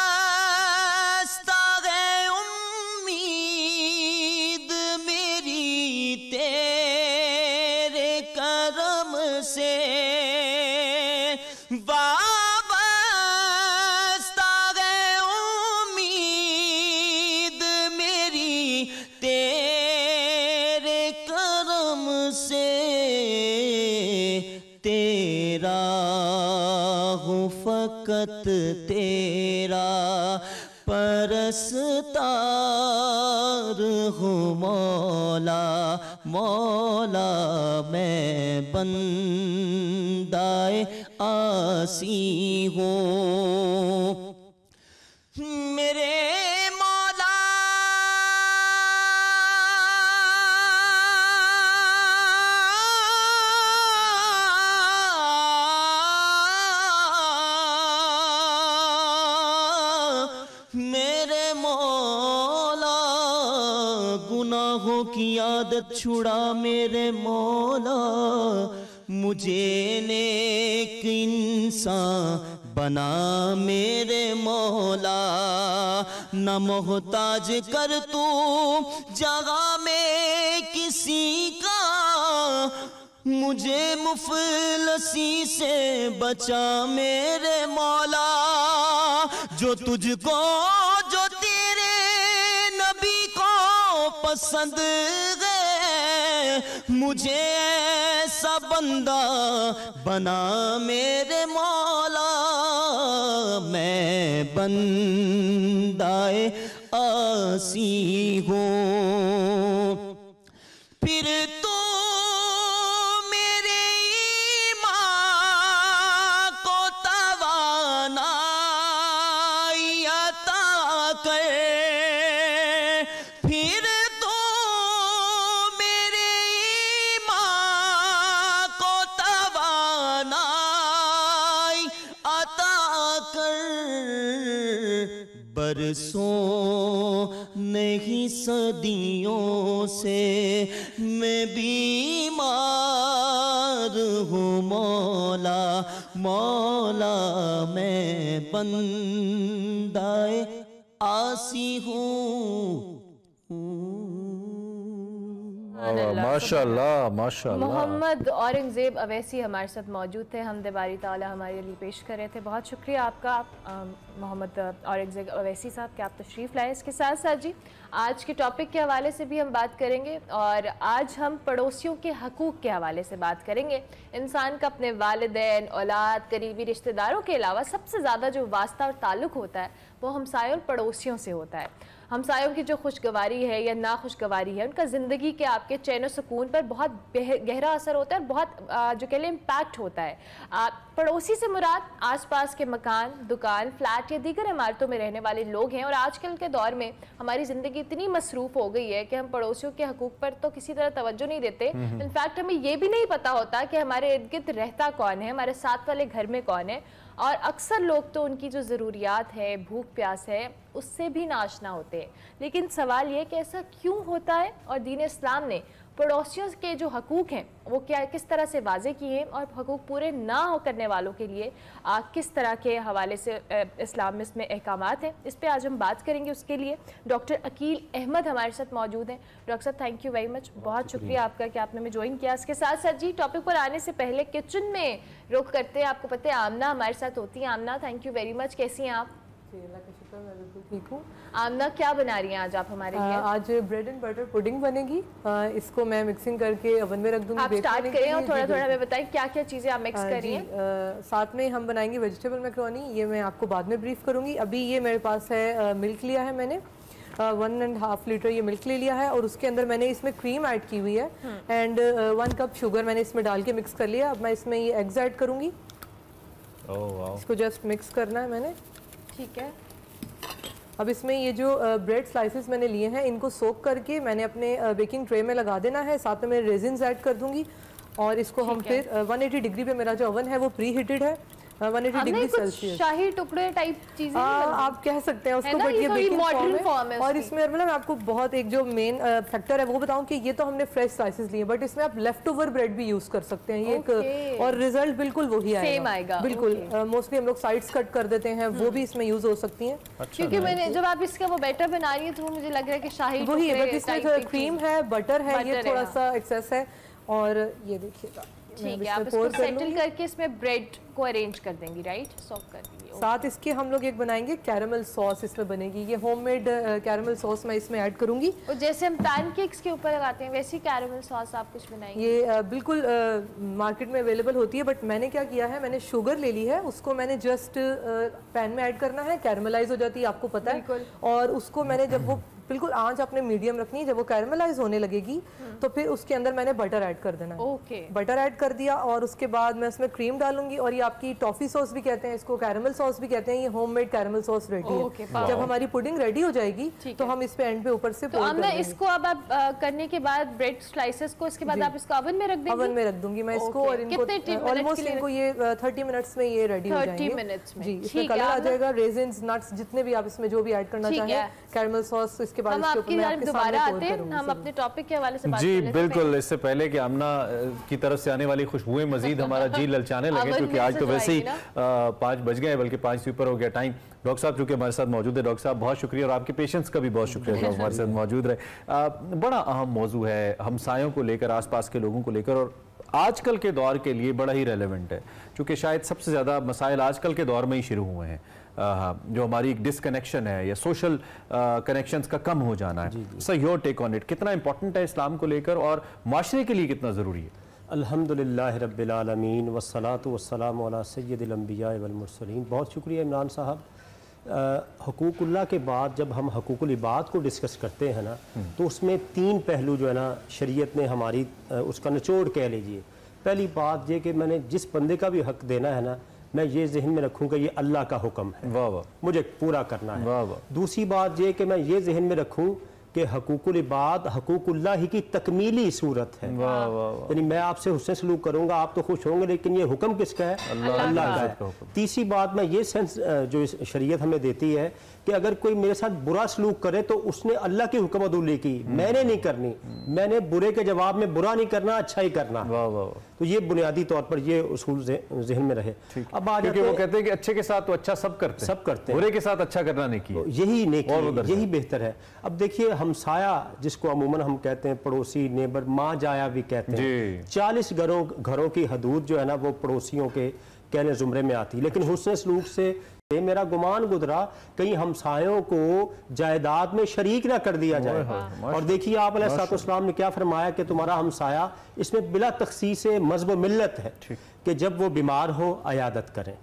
है उम्मीद मेरी तेरे करम से, वाबस्ता है उम्मीद मेरी तेरे करम से। तेरा हूँ फकत तेरा परस्तार हूँ मौला मौला। मैं बंदाए आसी हूँ, मेरे मौला मेरे मौला, गुनाहों की आदत छुड़ा मेरे मौला। मुझे नेक इंसान बना मेरे मौला। न मोहताज कर तू जगह में किसी का, मुझे मुफलसी से बचा मेरे मौला। जो तुझको जो तेरे नबी को पसंद है, मुझे ऐसा बंदा बना मेरे मौला। मैं बंदाए आसी हूँ, फिर तो बरसों नहीं सदियों से मैं बीमार हूँ मौला मौला। मैं बंदाए आसी हूँ। माशाल्लाह माशाल्लाह। मोहम्मद औरंगजेब अवैसी हमारे साथ मौजूद थे, हम दबारी ताला हमारे लिए पेश कर रहे थे। बहुत शुक्रिया आपका मोहम्मद औरंगजेब अवैसी साहब कि आप तशरीफ़ लाए। इसके साथ साथ जी आज के टॉपिक के हवाले से भी हम बात करेंगे और आज हम पड़ोसियों के हकूक़ के हवाले से बात करेंगे। इंसान का अपने वालिदैन, औलाद, करीबी रिश्तेदारों के अलावा सबसे ज़्यादा जो वास्ता और ताल्लुक़ होता है वो हमसायों और पड़ोसियों से होता है। हमसायों की जो खुशगवारी है या नाखुशगवारी है उनका ज़िंदगी के आपके चैन और सुकून पर बहुत गहरा असर होता है और बहुत जो कह लें इम्पैक्ट होता है। पड़ोसी से मुराद आसपास के मकान, दुकान, फ्लैट या दीगर इमारतों में रहने वाले लोग हैं। और आजकल के दौर में हमारी ज़िंदगी इतनी मसरूफ़ हो गई है कि हम पड़ोसियों के हकूक़ पर तो किसी तरह तवज्जो नहीं देते। इनफैक्ट हमें ये भी नहीं पता होता कि हमारे इर्द गिर्द रहता कौन है, हमारे साथ वाले घर में कौन है। और अक्सर लोग तो उनकी जो ज़रूरियात है, भूख प्यास है, उससे भी नाआशना होते हैं। लेकिन सवाल ये कि ऐसा क्यों होता है और दीन इस्लाम ने पड़ोसियों के जो हकूक़ हैं वो क्या किस तरह से वाज़े किए हैं और हकूक़ पूरे ना हो करने वालों के लिए किस तरह के हवाले से इस्लाम में इसमें अहकामात हैं, इस पर आज हम बात करेंगे। उसके लिए डॉक्टर अकील अहमद हमारे साथ मौजूद हैं। डॉक्टर साहब थैंक यू वेरी मच, बहुत शुक्रिया आपका कि आपने हमें ज्वाइन किया। इसके साथ साथ जी टॉपिक पर आने से पहले किचन में रुख करते हैं। आपको पता है आमना हमारे साथ होती है। आमना थैंक यू वेरी मच, कैसी हैं आप? अल्लाह का शुक्र, मैं बिल्कुल ठीक हूँ। आमना क्या बना रही हैं आज आप हमारे लिए? आज ब्रेड एंड बटर पुडिंग बनेगी। इसको मैं मिक्सिंग करके ओवन में रख दूंगी। आप स्टार्ट करें और थोड़ा थोड़ा हमें बताएं क्या क्या चीज़ें आप मिक्स कर रही हैं। साथ में हम बनाएंगे वेजिटेबल मैक्रोनी, ये मैं आपको बाद में ब्रीफ करूंगी। अभी ये मेरे पास है मिल्क लिया है मैंने, 1.5 लीटर ये मिल्क ले लिया है और उसके अंदर मैंने इसमें क्रीम ऐड की हुई है एंड 1 कप शुगर मैंने इसमें डाल के मिक्स कर लिया। अब मैं इसमें ये एग्स ऐड करूंगी। इसको जस्ट मिक्स करना है मैंने, ठीक है। अब इसमें ये जो ब्रेड स्लाइसेस मैंने लिए हैं इनको सोक करके मैंने अपने बेकिंग ट्रे में लगा देना है। साथ में मैं रेजिन्स ऐड कर दूंगी और इसको हम फिर 180 डिग्री पे मेरा जो ओवन है वो प्री हीटेड है, 180 डिग्री सेल्सियस। शाही टुकड़े टाइप चीजें आप कह सकते हैं उसको, बट ये बेकिंग फॉर्म है। और इसमें मतलब आपको बहुत एक जो मेन फैक्टर है वो बताऊं कि ये तो हमने फ्रेश स्लाइसेस लिए, बट इसमें आप लेफ्ट ओवर ब्रेड भी यूज कर सकते हैं। ये एक और रिजल्ट बिल्कुल वही आएगा बिल्कुल। मोस्टली हम लोग साइड्स कट कर देते हैं, वो भी इसमें यूज हो सकती हैं। क्योंकि मैंने जब आप इसका वो बैटर बना रही है तो मुझे लग रहा है कि शाही वही है, बट इसमें क्रीम है, बटर है, ये थोड़ा सा एक्सेस है। और ये देखिएगा, ठीक है, आप इसको सेटल करके इसमें ब्रेड को अरेंज कर देंगी, राइट? सॉक कर देंगी। साथ इसके हम लोग एक बनाएंगे कैरेमल सॉस, इसमें बनेगी। ये होममेड कैरेमल सॉस मैं इसमें ऐड करूंगी। और जैसे हम पैनकेक्स के ऊपर लगाते हैं वैसी कैरेमल सॉस आप कुछ बनाएंगे? ये बिल्कुल मार्केट में अवेलेबल होती है, बट मैंने क्या किया है, मैंने शुगर ले ली है, उसको मैंने जस्ट पैन में ऐड करना है, कैरेमलाइज हो जाती है, आपको पता है। और उसको मैंने जब वो बिल्कुल आंच आपने मीडियम रखनी है, जब वो कैरेमलाइज होने लगेगी तो फिर उसके अंदर मैंने बटर ऐड कर देना है। बटर ऐड कर दिया और उसके बाद मैं उसमें क्रीम डालूंगी। और ये आपकी टॉफी सॉस भी कहते हैं इसको, कैरेमल सॉस भी कहते हैं। ये होममेड कैरेमल सॉस रेडी है। जब हमारी पुडिंग रेडी हो जाएगी तो हम इस पे एंड पे ऊपर से तो हमने इसको अब आप करने के बाद ब्रेड स्लाइसेस को इसके बाद आप इसको ओवन में रख देंगे? ओवन में रख दूंगी मैं इसको और इनको ऑलमोस्ट इनको ये 30 मिनट्स में ये रेडी हो जाएंगे। 30 मिनट्स में जी, इसमें कलर आ जाएगा, रेजिन्स, नट्स, जितने भी आप इसमें जो भी ऐड करना चाहें, कैरेमल सॉस। इसके बाद दोबारा आते हैं, हम अपने टॉपिक के हवाले से बात जी बिल्कुल। इससे पहले कि आमना की तरफ से आने वाली खुशबुएं मजीद हमारा जी ललचाने लगे, क्योंकि आज तो वैसे ही 5 बज गए, बल्कि 5 से ऊपर हो गया टाइम। डॉक्टर साहब चूंकि हमारे साथ मौजूद है, डॉक्टर साहब बहुत शुक्रिया और आपके पेशेंस का भी बहुत शुक्रिया जो हमारे साथ मौजूद रहे। बड़ा अहम मौजू है हमसायों को लेकर, आसपास के लोगों को लेकर, और आजकल के दौर के लिए बड़ा ही रेलेवेंट है, क्योंकि शायद सबसे ज़्यादा मसाइल आजकल के दौर में ही शुरू हुए हैं। जो हमारी एक डिसकनेक्शन है या सोशल कनेक्शंस का कम हो जाना है। Sir your take on it, कितना इंपॉर्टेंट है इस्लाम को लेकर और माशरे के लिए कितना ज़रूरी है? अल्हम्दुलिल्लाह रब्बिल आलमीन वस्सलातु वस्सलामु अला सय्यिदिल अंबिया वल मुरसलीन। बहुत शुक्रिया इमरान साहब। हुकूकुल्लाह के बाद जब हम हुकूकुल इबाद को डिस्कस करते हैं ना, तो उसमें 3 पहलू जो है ना शरीयत ने हमारी उसका निचोड़ कह लीजिए। पहली बात ये कि मैंने जिस बंदे का भी हक देना है ना, मैं ये जहन में रखूँ कि ये अल्लाह का हुक्म है, वाह वाह, मुझे पूरा करना है। वाह वाह। दूसरी बात ये कि मैं ये जहन में रखूँ कि हकूकुल इबाद हकूकुल्लाह ही की तकमीली सूरत है। यानी मैं आपसे हुस्न सलूक करूंगा, आप तो खुश होंगे, लेकिन ये हुक्म किसका है? अल्लाह का है। तीसरी बात मैं ये सेंस जो शरीयत हमें देती है कि अगर कोई मेरे साथ बुरा सलूक करे तो उसने अल्लाह की हुक्म अदूली की, मैंने नहीं करनी। मैंने बुरे के जवाब में बुरा नहीं करना, अच्छा ही करना। तो ये बुनियादी तौर पर ये उसूल जहन में रहे। अब आ क्योंकि वो कहते हैं कि अच्छे के साथ तो अच्छा सब करते हैं, बुरे के साथ अच्छा करना नेकी है, यही नेकी, यही बेहतर है। अब देखिए हमसाया जिसको अमूमन हम कहते हैं पड़ोसी, नेबर, माँ जाया भी कहते हैं, 40 घरों की हदूद जो है ना वो पड़ोसियों के कहने जुमरे में आती, लेकिन हुस्न सलूक से मेरा गुमान गुजरा कहीं हमसायों को जायदाद में शरीक ना कर दिया जाए। और देखिए आप अलैहिस्सलाम ने क्या फरमाया कि तुम्हारा हमसाया इसमें बिला तखसीस मज़हब मिल्लत है कि जब वो बीमार हो अयादत करें,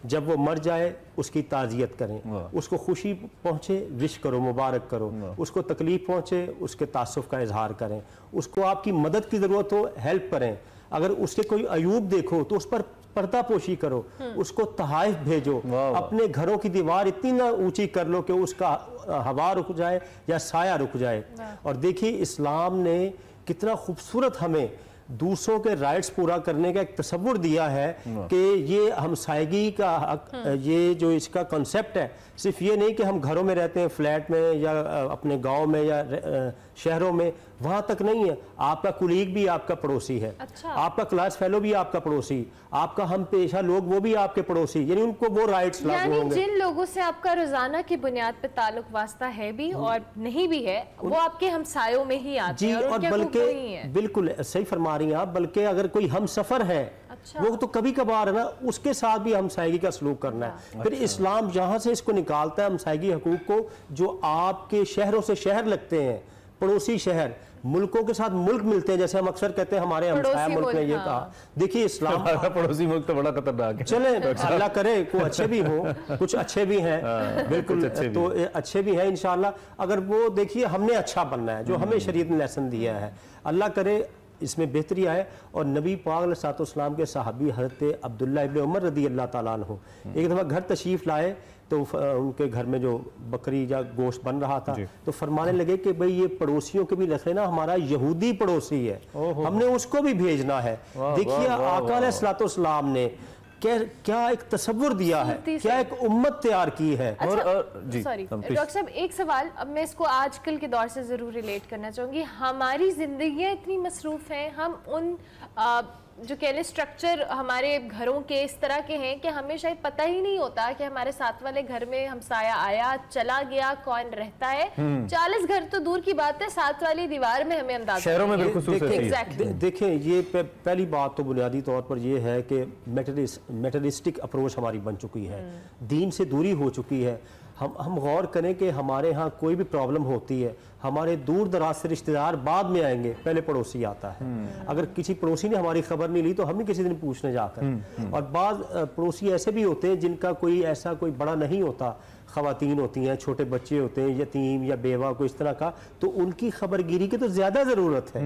जब वो मर जाए उसकी ताज़ियत करें, उसको खुशी पहुँचे विश करो, मुबारक करो, उसको तकलीफ पहुँचे उसके तासुफ का इजहार करें, उसको आपकी मदद की ज़रूरत हो हेल्प करें, अगर उसके कोई अयूब देखो तो उस पर पर्दा पोशी करो, उसको तहाइफ भेजो, अपने घरों की दीवार इतनी ना ऊंची कर लो कि उसका हवा रुक जाए या साया रुक जाए। और देखिए इस्लाम ने कितना खूबसूरत हमें दूसरों के राइट्स पूरा करने का एक तस्वुर दिया है कि ये हमसायगी का ये जो इसका कॉन्सेप्ट है सिर्फ ये नहीं कि हम घरों में रहते हैं फ्लैट में या अपने गांव में या शहरों में, वहां तक नहीं है। आपका कुलीग भी आपका पड़ोसी है, आपका क्लास फेलो भी आपका पड़ोसी, आपका हम पेशा लोग वो भी आपके पड़ोसी, यानी उनको वो राइट्स लागू होंगे। जिन लोगों से आपका रोजाना की बुनियाद पर ताल्लुक वास्ता है भी और नहीं भी है वो आपके हमसायों में ही आते हैं और बल्कि बिल्कुल सही फरमा रही हैं आप, बल्कि अगर कोई हम सफर है वो तो कभी कभार है ना उसके साथ भी हमसायगी का सलूक करना है। फिर इस्लाम जहां से इसको निकालता है हमसायगी हकूक को, जो आपके शहरों से शहर लगते हैं, पड़ोसी शहर, मुल्कों के साथ मुल्क मिलते हैं, जैसे हम अक्सर कहते हैं हमारे हमसाया मुल्क ने ये कहा। देखिए इस्लाम पड़ोसी मुल्क तो बड़ा खतरनाक है। चले अल्लाह करे को अच्छे भी हो, कुछ अच्छे भी हैं, बिल्कुल तो अच्छे भी हैं इंशाल्लाह। अगर वो देखिए हमने अच्छा बनना है, जो हमें शरीयत ने लेसन दिया है, अल्लाह करे इसमें बेहतरी आए। और नबी पाक अलैहिस्सलाम के सहाबी हज़रत अब्दुल्लाह इब्न उमर रदी अल्लाह ताला अन्हु एक दफ़ा घर तशरीफ़ लाए तो उनके घर में जो बकरी या गोश्त बन रहा था तो फरमाने लगे कि भाई ये पड़ोसियों के भी रखे ना, हमारा यहूदी पड़ोसी है, हमने उसको भी भेजना है। देखिए आका अलैहिस्सलाम ने क्या एक तस्वुर दिया है, क्या एक उम्मत तैयार की है। सॉरी डॉक्टर साहब एक सवाल, अब मैं इसको आजकल के दौर से जरूर रिलेट करना चाहूंगी। हमारी जिंदगियां इतनी मसरूफ हैं, हम उन जो कह लें स्ट्रक्चर हमारे घरों के इस तरह के हैं कि हमें शायद पता ही नहीं होता कि हमारे साथ वाले घर में हमसाया आया चला गया, कौन रहता है। 40 घर तो दूर की बात है, साथ वाली दीवार में हमें अंदाजा शहरों में बिल्कुल देखें ये पहली बात तो बुनियादी तौर पर ये है कि मेटलिस्टिक अप्रोच हमारी बन चुकी है, दीन से दूरी हो चुकी है। हम गौर करें कि हमारे यहाँ कोई भी प्रॉब्लम होती है, हमारे दूर दराज से रिश्तेदार बाद में आएंगे, पहले पड़ोसी आता है। अगर किसी पड़ोसी ने हमारी खबर नहीं ली तो हम ही किसी दिन पूछने जाकर। और बाद पड़ोसी ऐसे भी होते हैं जिनका कोई ऐसा कोई बड़ा नहीं होता, ख़वातीन होती हैं, छोटे बच्चे होते हैं, यतीम या बेवा कोई इस तरह का, तो उनकी खबरगिरी की तो ज़्यादा ज़रूरत है।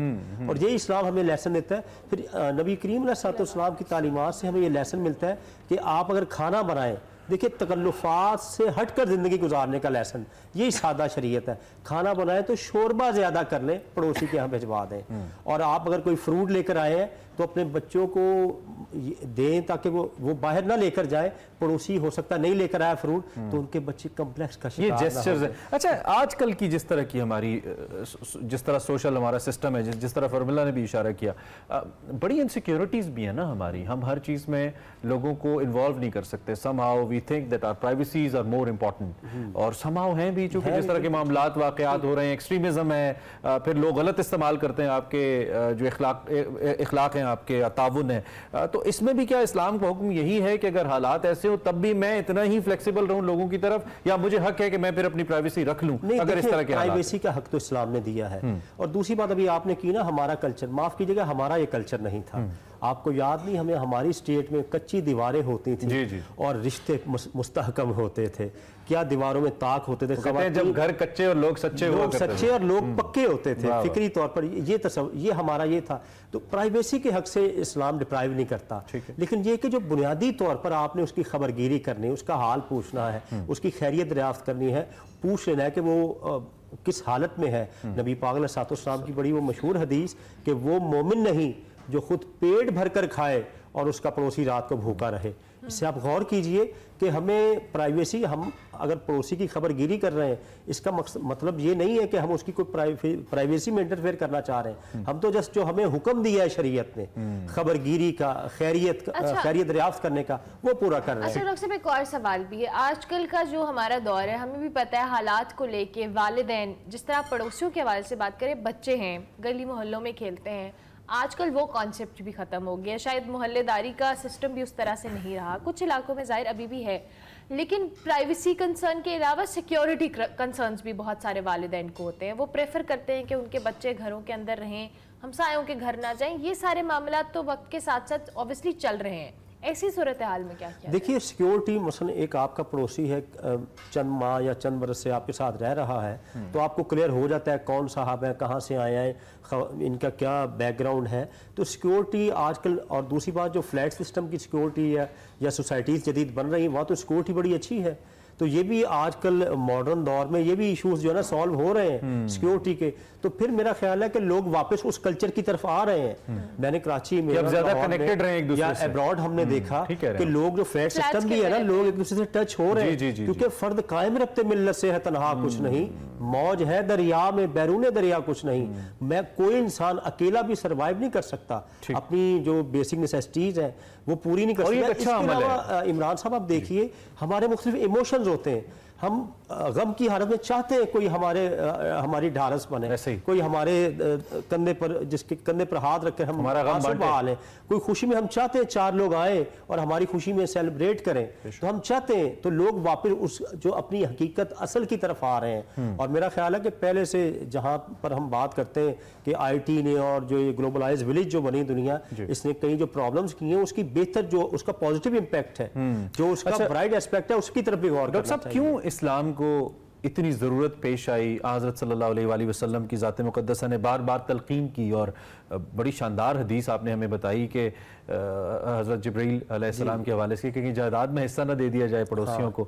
और ये इस्लाम हमें लेसन देता है। फिर नबी करीम अलैहिस्सलाम की तालीमात से हमें ये लेसन मिलता है कि आप अगर खाना बनाएं, देखिए तकल्लुफ़ात से हटकर ज़िंदगी गुजारने का लेसन, यही सादा शरीयत है। खाना बनाए तो शोरबा ज़्यादा कर लें, पड़ोसी के यहाँ भिजवा दें। और आप अगर कोई फ्रूट लेकर आए हैं तो अपने बच्चों को दें ताकि वो बाहर ना लेकर जाए, पड़ोसी हो सकता नहीं लेकर आया फ्रूट तो उनके बच्चे कम्प्लेक्स का शिकार। ये जेस्चर्स है। अच्छा आजकल की जिस तरह की हमारी जिस तरह सोशल हमारा सिस्टम है, जिस तरह फॉर्मूला ने भी इशारा किया, बड़ी इनसिक्योरिटीज़ भी है ना हमारी, हम हर चीज़ में लोगों को इन्वॉल्व नहीं कर सकते। Somehow we think that our privacies are more important, और समहाउ हैं भी चूंकि जिस तरह के मामलात वाक़यात हो रहे हैं, एक्सट्रीमिज्म है, फिर लोग गलत इस्तेमाल करते हैं आपके जो इखलाक हैं, आपके ताउन है। तो इसमें भी क्या इस्लाम का हुक्म यही है कि अगर हालात ऐसे हो तब भी मैं इतना ही फ्लेक्सिबल रहूं लोगों की तरफ, या मुझे हक है कि मैं फिर अपनी प्राइवेसी रख लूं? अगर इस तरह के प्राइवेसी का हक तो इस्लाम ने दिया है। और दूसरी बात अभी आपने की ना, हमारा कल्चर, माफ कीजिएगा हमारा ये कल्चर नहीं था। आपको याद नहीं, हमें हमारी स्टेट में कच्ची दीवारें होती थी और रिश्ते मुस्तहकम होते थे। क्या दीवारों में ताक होते थे, जब घर कच्चे और लोग सच्चे और लोग पक्के होते थे। फिक्री तौर पर ये हमारा ये था। तो प्राइवेसी के हक से इस्लाम डिप्राइव नहीं करता, लेकिन ये कि जो बुनियादी तौर पर आपने उसकी खबरगिरी करनी, उसका हाल पूछना है, उसकी खैरियत दरियाफ्त करनी है, पूछ लेना है कि वो किस हालत में है। नबी पाक अलैहिस्सलाम की बड़ी वो मशहूर हदीस कि वो मोमिन नहीं जो खुद पेट भर कर खाए और उसका पड़ोसी रात को भूखा रहे। इससे आप गौर कीजिए कि हमें प्राइवेसी, हम अगर पड़ोसी की खबरगिरी कर रहे हैं, इसका मतलब ये नहीं है कि हम उसकी कोई प्राइवेसी में इंटरफेयर करना चाह रहे हैं। हम तो जस्ट जो हमें हुक्म दिया है शरीयत ने खबरगिरी का, खैरियत दरियाफ्त करने का, वो पूरा कर रहे हैं। अच्छा डॉक्टर साहब, एक और सवाल भी है। आजकल का जो हमारा दौर है, हमें भी पता है हालात को लेके वालिदैन जिस तरह पड़ोसियों के हवाले से बात करें, बच्चे हैं गली मोहल्लों में खेलते हैं, आजकल वो कॉन्सेप्ट भी ख़त्म हो गया। शायद मोहल्लेदारी का सिस्टम भी उस तरह से नहीं रहा, कुछ इलाकों में ज़ाहिर अभी भी है, लेकिन प्राइवेसी कंसर्न के अलावा सिक्योरिटी कंसर्न्स भी बहुत सारे वालिदैन को होते हैं। वो प्रेफर करते हैं कि उनके बच्चे घरों के अंदर रहें, हमसायों के घर ना जाएं। ये सारे मामला तो वक्त के साथ साथ ऑब्वियसली चल रहे हैं। ऐसी सूरत हाल में क्या किया? देखिए, सिक्योरिटी मसलन एक आपका पड़ोसी है, चंद माह या चंद बरस से आपके साथ रह रहा है, तो आपको क्लियर हो जाता है कौन साहब है, कहाँ से आए हैं, इनका क्या बैकग्राउंड है। तो सिक्योरिटी आजकल, और दूसरी बात जो फ्लैट सिस्टम की सिक्योरिटी है या सोसाइटीज़ जदीद बन रही हैं, वहाँ तो सिक्योरिटी बड़ी अच्छी है। तो ये भी आजकल मॉडर्न दौर में ये भी इश्यूज जो है ना सॉल्व हो रहे हैं सिक्योरिटी के। तो फिर मेरा ख्याल है कि लोग वापस उस कल्चर की तरफ आ रहे हैं। मैंने कराची में ज्यादा कनेक्टेड रहे एक दूसरे से, या अब्रॉड हमने देखा कि लोग जो फ्लैट सिस्टम भी है ना, लोग एक दूसरे से टच हो रहे हैं, क्योंकि फर्द कायम रब्ते मिल्लत से है, तनहा कुछ नहीं, मौज है दरिया में, बैरून दरिया कुछ नहीं। मैं कोई इंसान अकेला भी सर्वाइव नहीं कर सकता, अपनी जो बेसिक नेसेसिटीज है वो पूरी नहीं कर सकता। इसके अलावा इमरान साहब आप देखिए, हमारे मुख्तलिफ इमोशंस होते हैं। हम गम की हालत में चाहते हैं कोई हमारी ढारस बने, कोई हमारे कंधे पर, जिसके कंधे पर हाथ रख कर हम हमारा गम बांटे। कोई खुशी में हम चाहते हैं चार लोग आए और हमारी खुशी में सेलिब्रेट करें, तो हम चाहते हैं तो लोग वापस उस जो अपनी हकीकत असल की तरफ आ रहे हैं। और मेरा ख्याल है कि पहले से जहाँ पर हम बात करते हैं कि IT ने और जो ये ग्लोबलाइज विलेज जो बनी दुनिया, इसने कई जो प्रॉब्लम्स की हैं उसकी बेहतर जो उसका पॉजिटिव इम्पैक्ट है, जो उसका ब्राइट एस्पेक्ट है, उसकी तरफ भी गौर करना चाहिए। क्यों इस्लाम को इतनी ज़रूरत पेश आई? हज़रत सल्लल्लाहु अलैहि वसल्लम की ज़ात मुक़द्दसा ने बार बार तलक़ीन की, और बड़ी शानदार हदीस आपने हमें बताई कि हज़रत जिब्रील अलैहिस्सलाम के हवाले से कि जायदाद में हिस्सा न दे दिया जाए पड़ोसियों को।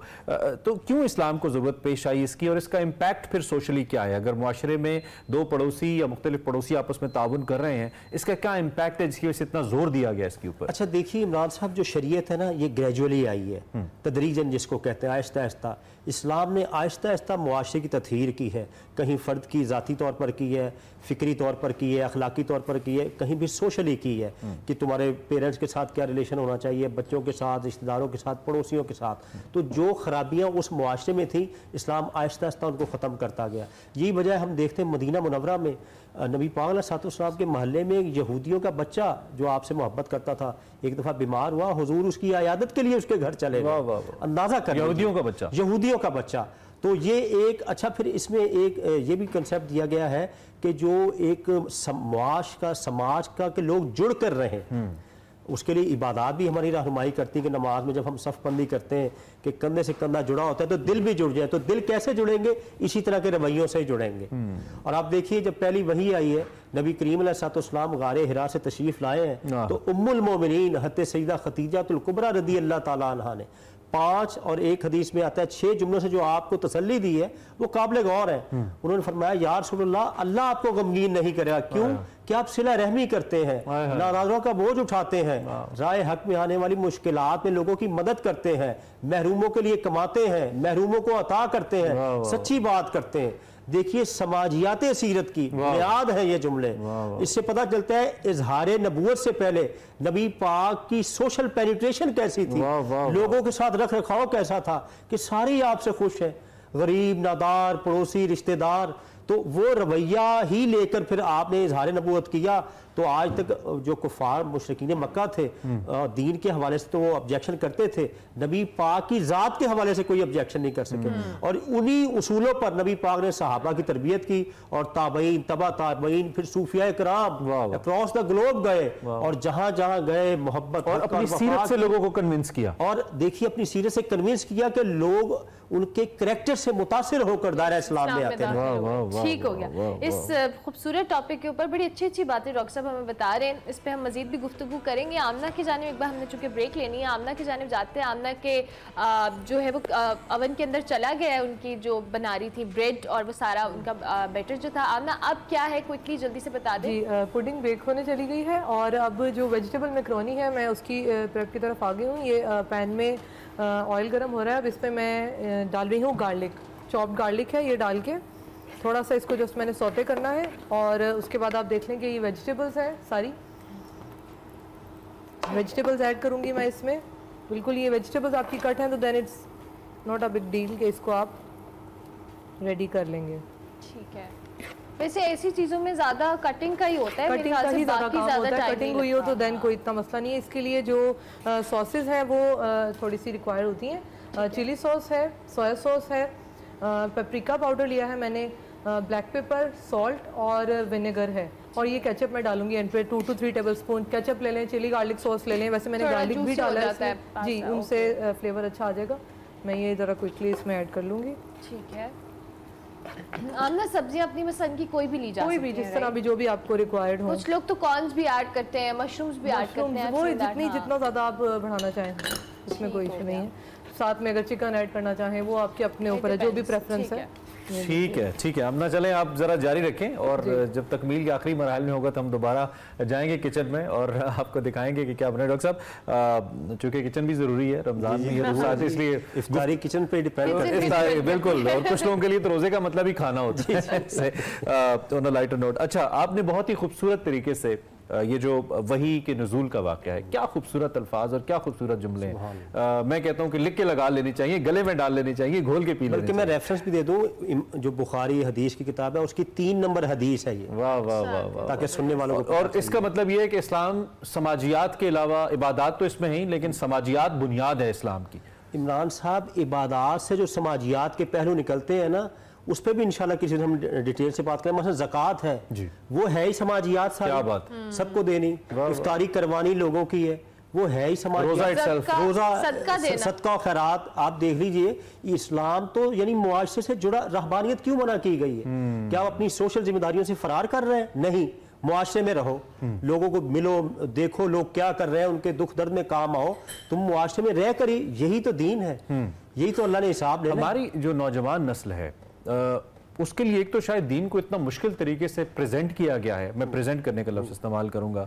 तो क्यों इस्लाम को ज़रूरत पेश आई इसकी, और इसका इम्पैक्ट फिर सोशली क्या है? अगर मुआशरे में दो पड़ोसी या मुख्तलिफ पड़ोसी आपस में ताउन कर रहे हैं, इसका क्या इम्पैक्ट है जिसकी वजह से इतना जोर दिया गया इसके ऊपर? अच्छा देखिए इमरान साहब, जो शरीयत है ना, ये ग्रेजुअली आई है, तदरीजन जिसको कहते हैं, आहिस्ता आहिस्ता। इस्लाम ने आहिस्ता आहिस्ता मुआशरे की तत्हीर की है, कहीं फ़र्द की ज़ाती तौर पर की है, फ़िक्री तौर पर की है, अखलाकी तौर पर की है, कहीं भी सोशली की है कि तुम्हारे पेरेंट्स के साथ क्या रिलेशन होना चाहिए, बच्चों के साथ, रिश्तेदारों के साथ, पड़ोसियों के साथ। तो जो खराबियाँ उस मुआशरे में थी, इस्लाम आहिस्ता आहिस्ता उनको ख़त्म करता गया। यही वजह हम देखते हैं मदीना मुनव्वरा में नबी पाक अलैहिस्सलाम के महल्ले में यहूदियों का बच्चा जो आपसे मोहब्बत करता था, एक दफ़ा बीमार हुआ, हुजूर उसकी इयादत के लिए उसके घर चले गए। अंदाज़ा कर, यहूदियों का बच्चा। तो ये एक अच्छा, फिर इसमें एक ये भी कंसेप्ट दिया गया है कि जो एक समाज का कि लोग जुड़ कर रहे हैं, उसके लिए इबादत भी हमारी रहनुमाई करती है कि नमाज में जब हम सफ़ बंदी करते हैं कि कंधे से कंधा जुड़ा होता है तो दिल भी जुड़ जाए। तो दिल कैसे जुड़ेंगे? इसी तरह के रवैयों से ही जुड़ेंगे। और आप देखिए, जब पहली वही आई है, नबी करीम अलैहिस्सलाम गारे हिरा से तशरीफ़ लाए हैं, तो उम्मुल मोमिनीन हज़रत सैयदा खदीजातुल कुबरा रज़ियल्लाहु ताला अन्हा ने 5 और एक हदीस में आता है 6 जुमलों से जो आपको तसल्ली दी है वो काबिल गौर है। उन्होंने फरमाया, या रसूलल्लाह, अल्लाह आपको गमगीन नहीं करेगा। क्यों? कि आप सिला रहमी करते हैं, नाराज़ों का बोझ उठाते हैं, राय हक में आने वाली मुश्किलात में लोगों की मदद करते हैं, महरूमों के लिए कमाते हैं, महरूमों को अता करते हैं, सच्ची बात करते हैं। देखिए समाजियात सीरत की बुनियाद है ये जुमले। इससे पता चलता है इजहार नबूवत से पहले नबी पाक की सोशल पेनिट्रेशन कैसी थी, लोगों के साथ रख रखाव कैसा था कि सारे ही आपसे खुश हैं, गरीब, नादार, पड़ोसी, रिश्तेदार। तो वो रवैया ही लेकर फिर आपने इजहार नबूवत किया। तो आज तक जो कुफार मुशरिकीन मक्का थे, दीन के हवाले से तो वो ऑब्जेक्शन करते थे, नबी पाक की ज़ात के हवाले से कोई ऑब्जेक्शन नहीं कर सके। और उन्हीं उसूलों पर नबी पाक ने सहाबा की तरबियत की, और ताबईन, तबा ताबईन, फिर सूफिया कराम अक्रॉस द ग्लोब गए, और जहां जहां गए मोहब्बत और अपनी सीरत से लोगों को कन्विंस किया। और देखिए अपनी सीरत से कन्विंस किया कि लोग उनके करैक्टर से मुतासिर होकर दायरा इस्लाम में आते हैं। ठीक हो गया। इस खूबसूरत टॉपिक के ऊपर बड़ी अच्छी अच्छी बातें डॉक्टर साहब हमें बता रहे हैं, इस पर हम मजीद भी गुफ्तगू करेंगे। आमना की जानिब एक बार हमने चूँकि ब्रेक लेनी है, आमना की जानिब जाते हैं। आमना के जो है वो अवन के अंदर चला गया है, उनकी जो बना रही थी ब्रेड और वो सारा उनका बैटर जो था। आमना अब क्या है, क्विकली जल्दी से बता दें। जी, पुडिंग बेक होने चली गई है और अब जो वेजिटेबल मैक्रोनी है मैं उसकी प्रेप की तरफ आ गई हूँ। ये पैन में ऑयल गर्म हो रहा है। अब इस पर मैं डाल रही हूँ गार्लिक, चॉप्ड गार्लिक है, ये डाल के थोड़ा सा इसको जस्ट मैंने सौते करना है। और उसके बाद आप देख लें कि ये वेजिटेबल्स हैं, सारी वेजिटेबल्स ऐड करूँगी मैं इसमें। बिल्कुल ये वेजिटेबल्स आपकी कट हैं तो then it's not a big deal कि इसको आप रेडी कर लेंगे। ठीक है, वैसे ऐसी चीज़ों में ज़्यादा कटिंग का ही होता है, कटिंग का ही ज़्यादा काम होता है। कटिंग हुई हो तो देन कोई इतना मसला नहीं है। इसके लिए जो सॉसेज हैं वो थोड़ी सी रिक्वायर होती हैं। चिली सॉस है, सोया सॉस है, पेपरिका पाउडर लिया है मैंने, ब्लैक पेपर, सॉल्ट और विनेगर है। और ये केचप मैं डालूंगी एंड पे 2 to 3 टेबलस्पून केचप ले लें, चिली गार्लिक सॉस ले लें। वैसे मैंने गार्लिक भी डाला है जी, उनसे फ्लेवर अच्छा आ जाएगा। मैं ये ज़रा क्विकली इसमें ऐड कर लूँगी। ठीक है, आमना सब्जियां अपनी पसंद की कोई भी ली जा सकती है, कोई भी जिस तरह भी जो भी आपको रिक्वायर्ड हो। कुछ लोग तो कॉर्न्स भी ऐड करते हैं, मशरूम्स भी ऐड करते हैं, वो जितना ज़्यादा आप बढ़ाना चाहें इसमें कोई इशू नहीं है। साथ में अगर चिकन ऐड करना चाहें वो आपके अपने ऊपर है, जो भी प्रेफरेंस है। ठीक है, ठीक है। हम ना चलें, आप ज़रा जारी रखें और जब तकमील के आखिरी मरहल में होगा तो हम दोबारा जाएंगे किचन में और आपको दिखाएंगे कि क्या बना। डॉक्टर साहब, चूँकि किचन भी ज़रूरी है, रमज़ान भी है तो इसलिए इफ्तारी किचन पे डिपेंड करती है। बिल्कुल, और कुछ लोगों के लिए तो रोज़े का मतलब ही खाना होता है। ऑन अ लाइटर नोट, अच्छा, आपने बहुत ही खूबसूरत तरीके से ये जो वही के नुज़ूल का वाक़या है, क्या खूबसूरत अल्फाज और क्या खूबसूरत जुमले हैं। मैं कहता हूँ कि लिख के लगा लेनी चाहिए, गले में डाल लेनी चाहिए, घोल के पी लेनी चाहिए। मैं रेफरेंस भी दे दूँ, जो बुखारी हदीस की किताब है उसकी 3 नंबर हदीस है ये। वाह वाह वाह वाह, ताकि सुनने वालों को। और इसका मतलब ये है कि इस्लाम समाजियात के अलावा, इबादात तो इसमें ही, लेकिन समाजियात बुनियाद है इस्लाम की। इमरान साहब, इबादात से जो समाजियात के पहलू निकलते हैं ना, उस पर भी इंशाल्लाह किसी दिन हम डिटेल से बात करें। मतलब ज़कात है जी, वो है ही समाजियात सारी, क्या बात, सबको देनी, इफ्तारी करवानी लोगों की है, वो है ही समाजियात। रोजा, सदका खैरात, आप देख लीजिए, इस्लाम तो यानी मुआशरे से जुड़ा, रहबानियत क्यों मना की गई है? क्या आप अपनी सोशल जिम्मेदारियों से फरार कर रहे हैं? नहीं, मुआशरे में रहो, लोगों को मिलो, देखो लोग क्या कर रहे हैं, उनके दुख दर्द में काम आओ, तुम मुआशरे में रह कर, यही तो दीन है, यही तो अल्लाह ने हिसाब लेना। हमारी जो नौजवान नस्ल है उसके लिए एक तो शायद दीन को इतना मुश्किल तरीके से प्रेजेंट किया गया है, मैं प्रेजेंट करने का लफ्ज़ इस्तेमाल करूंगा,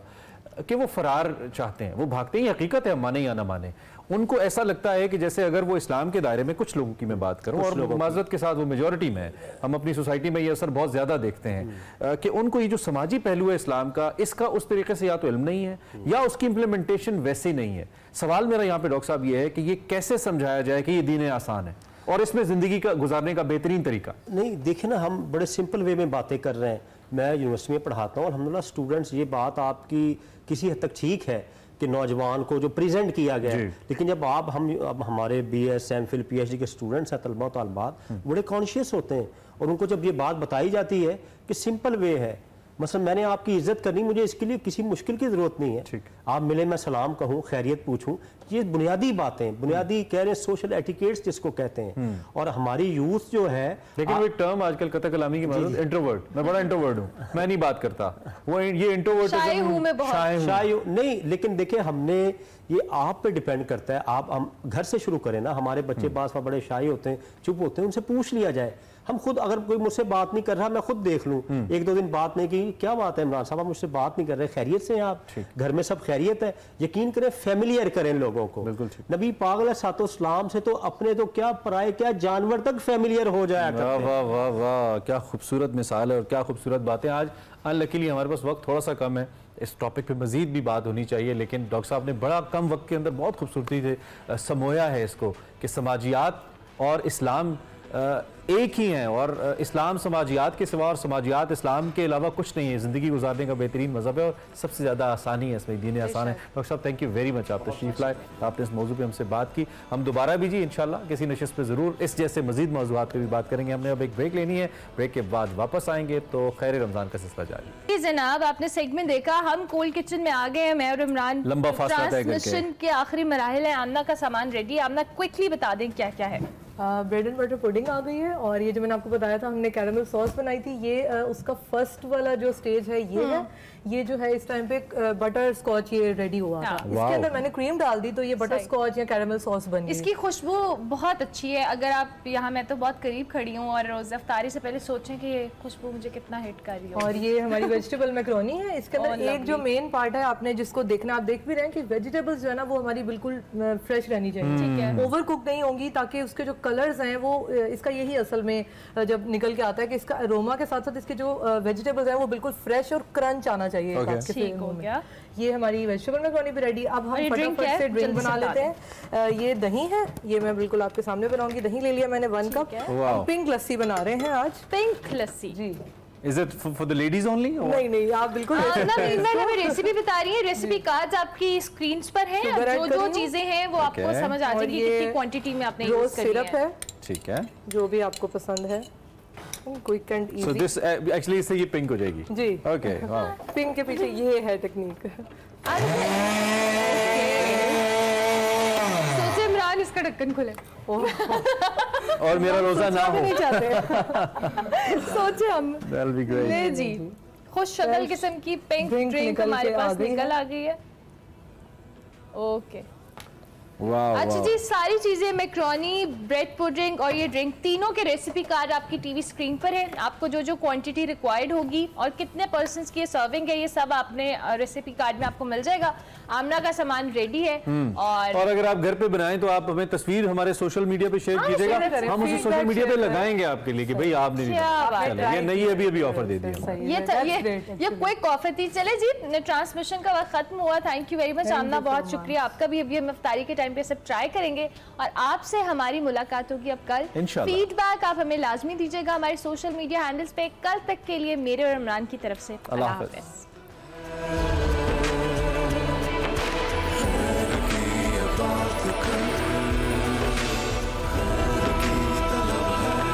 कि वो फरार चाहते हैं, वो भागते ही, हकीकत है, माने या ना माने। उनको ऐसा लगता है कि जैसे अगर वो इस्लाम के दायरे में, कुछ लोगों की मैं बात करूं और माजरत के साथ वो मेजॉरिटी में है, हम अपनी सोसाइटी में ये असर बहुत ज़्यादा देखते हैं कि उनको ये जो समाजी पहलू है इस्लाम का, इसका उस तरीके से या तो इल्म नहीं है या उसकी इम्प्लीमेंटेशन वैसे ही नहीं है। सवाल मेरा यहाँ पे डॉक्टर साहब ये है कि ये कैसे समझाया जाए कि ये दीन आसान है और इसमें ज़िंदगी का गुजारने का बेहतरीन तरीका। नहीं, देखिए ना, हम बड़े सिंपल वे में बातें कर रहे हैं। मैं यूनिवर्सिटी में पढ़ाता हूँ, अल्हम्दुलिल्लाह स्टूडेंट्स, ये बात आपकी किसी हद तक ठीक है कि नौजवान को जो प्रेजेंट किया गया है, लेकिन जब अब हमारे BS, MPhil, PhD के स्टूडेंट्स हैं, तलबा तालिबात, बड़े कॉन्शियस होते हैं और उनको जब ये बात बताई जाती है कि सिंपल वे है, मतलब मैंने आपकी इज्जत करनी, मुझे इसके लिए किसी मुश्किल की जरूरत नहीं है, आप मिले, मैं सलाम कहूँ, खैरियत पूछूं, ये बुनियादी बातें, बुनियादी कह रहे हैं सोशल एटिकेट्स जिसको कहते हैं। और हमारी यूथ जो है, लेकिन वो एक टर्म आजकल कथा कलामी की बात, इंट्रोवर्ट, मैं बड़ा इंट्रोवर्ट हूँ, मैं नहीं बात करता, वो ये इंट्रोवर्ट नहीं, लेकिन देखिए, हमने ये आप पे डिपेंड करता है। हम घर से शुरू करें ना, हमारे बच्चे पास बड़े शाई होते हैं, चुप होते हैं, उनसे पूछ लिया जाए। हम खुद, अगर कोई मुझसे बात नहीं कर रहा, मैं खुद देख लूं, 1-2 दिन बात नहीं की, क्या बात है इमरान साहब, आप मुझसे बात नहीं कर रहे, खैरियत से हैं आप, घर में सब खैरियत है, यकीन करें, फेमिलियर करें लोगों को। नबी पाक अलैहिस्सलाम से तो अपने तो क्या पराए, क्या जानवर तक फेमिलियर हो जाया करते हैं। वाह वाह वाह, क्या खूबसूरत मिसाल है और क्या खूबसूरत बातें। आज अनलकीली हमारे पास वक्त थोड़ा सा कम है, इस टॉपिक पे मजीद भी बात होनी चाहिए, लेकिन डॉक्टर साहब ने बड़ा कम वक्त के अंदर बहुत खूबसूरती से समोया है इसको कि समाजियात और इस्लाम एक ही हैं और इस्लाम समाजियात के सिवा और समाजियात इस्लाम के अलावा कुछ नहीं है। ज़िंदगी गुजारने का बेहतरीन मज़हब है और सबसे ज़्यादा आसानी है इसमें, दीन आसान है। डॉक्टर साहब, थैंक यू वेरी मच, आप तशरीफ़ लाए, आपने इस मौजू पे हमसे बात की। हम दोबारा भी जी इंशाल्लाह किसी नशिस्त पे ज़रूर इस जैसे मजीद मौज़ूआत पे भी बात करेंगे। हमने अब एक ब्रेक लेनी है, ब्रेक के बाद वापस आएंगे तो खैर रमज़ान का सिलसिला जारी। जनाब, आपने सेगमेंट देखा, हम कोल किचन में आ गए हैं, मैं और इमरान, लंबा फासला तय करके ट्रांसमिशन के आखिरी मराहिल है। आमना का सामान रेडी, आमना क्विकली बता दें क्या क्या है। ब्रेड एंड बटर पुडिंग आ गई है और ये जो मैंने आपको बताया था हमने कैरामल सॉस बनाई थी, ये उसका फर्स्ट वाला जो स्टेज है ये है। ये जो है इस टाइम पे बटर स्कॉच ये रेडी हुआ था। इसके अंदर मैंने क्रीम डाल दी तो ये बटर स्कॉच या कैरामल सॉस बन गई। इसकी खुशबू बहुत अच्छी है। अगर आप यहाँ, मैं तो बहुत करीब खड़ी हूँ और इफ्तारी से पहले सोचें कि ये खुशबू मुझे कितना हिट कर रही है। और ये हमारी वेजिटेबल मैक्रोनी है। इसके अंदर एक जो मेन पार्ट है आपने जिसको देखना, आप देख भी रहे हैं कि वेजिटेबल्स जो है ना वो हमारी बिल्कुल फ्रेश रहनी चाहिए, ठीक है, ओवर कुक नहीं होंगी, ताकि उसके जो कलर्स हैं वो इसका यही असल में जब निकल के आता है कि इसका अरोमा के साथ साथ इसके जो वेजिटेबल्स हैं वो बिल्कुल फ्रेश और क्रंच आना चाहिए। ठीक हो गया। ये हमारी वेजिटेबल मैक्रोनी भी रेडी। अब हम फटाफट से ड्रिंक बना लेते हैं। ये दही है, ये मैं बिल्कुल आपके सामने बनाऊंगी। दही ले लिया मैंने 1 कप। पिंक लस्सी बना रहे हैं आज। पिंक लस्सी जी। Is it for the ladies only? नहीं नहीं, आप बिल्कुल हमें रेसिपी बता रही है। रेसिपी कार्ड्स आपकी स्क्रीन पर हैं। जो चीजें हैं वो आपको समझ आ जाएगी कितनी क्वांटिटी में आपने यूज करी है। सिरप है, ठीक है, जो भी आपको पसंद है। Quick and easy. So this actually इससे ये पिंक हो जाएगी जी। Okay, wow. पिंक के पीछे ये है टेक्निक। सोचे इमरान इसका ढक्कन खुले और मेरा रोजा ना हो। नहीं चाहते सोचे हम। That'll be great. ले जी, खुश शक्ल किस्म की पिंक ड्रिंक हमारे पास निकल आ गई है। ओके, अच्छा जी, सारी चीजें मैक्रोनी, ब्रेड पुडिंग और ये ड्रिंक, तीनों के रेसिपी कार्ड आपकी टीवी स्क्रीन पर है। आपको जो जो क्वांटिटी रिक्वायर्ड होगी और कितने पर्सन्स की सर्विंग है ये सब आपने रेसिपी कार्ड में आपको मिल जाएगा। आमना का सामान रेडी है। और अगर आप घर पे बनाएं तो आप हमें तस्वीर हमारे सोशल मीडिया पे शेयर कीजिएगा, हम उसे सोशल मीडिया पे लगाएंगे आपके लिए कि भाई आपने ये नहीं अभी ऑफर दे दिया। ये क्विक ऑफर थी। चले जी, ट्रांसमिशन का वक्त खत्म हुआ। थैंक यू वेरी मच आमना, बहुत शुक्रिया आपका भी। अभी हम इफ्तारी के टाइम पे सब ट्राई करेंगे और आपसे हमारी मुलाकात होगी अब कल। फीडबैक आप हमें लाजमी दीजिएगा हमारे सोशल मीडिया हैंडल्स पे। कल तक के लिए मेरे और इमरान की तरफ से अल्लाह हाफ़िज़।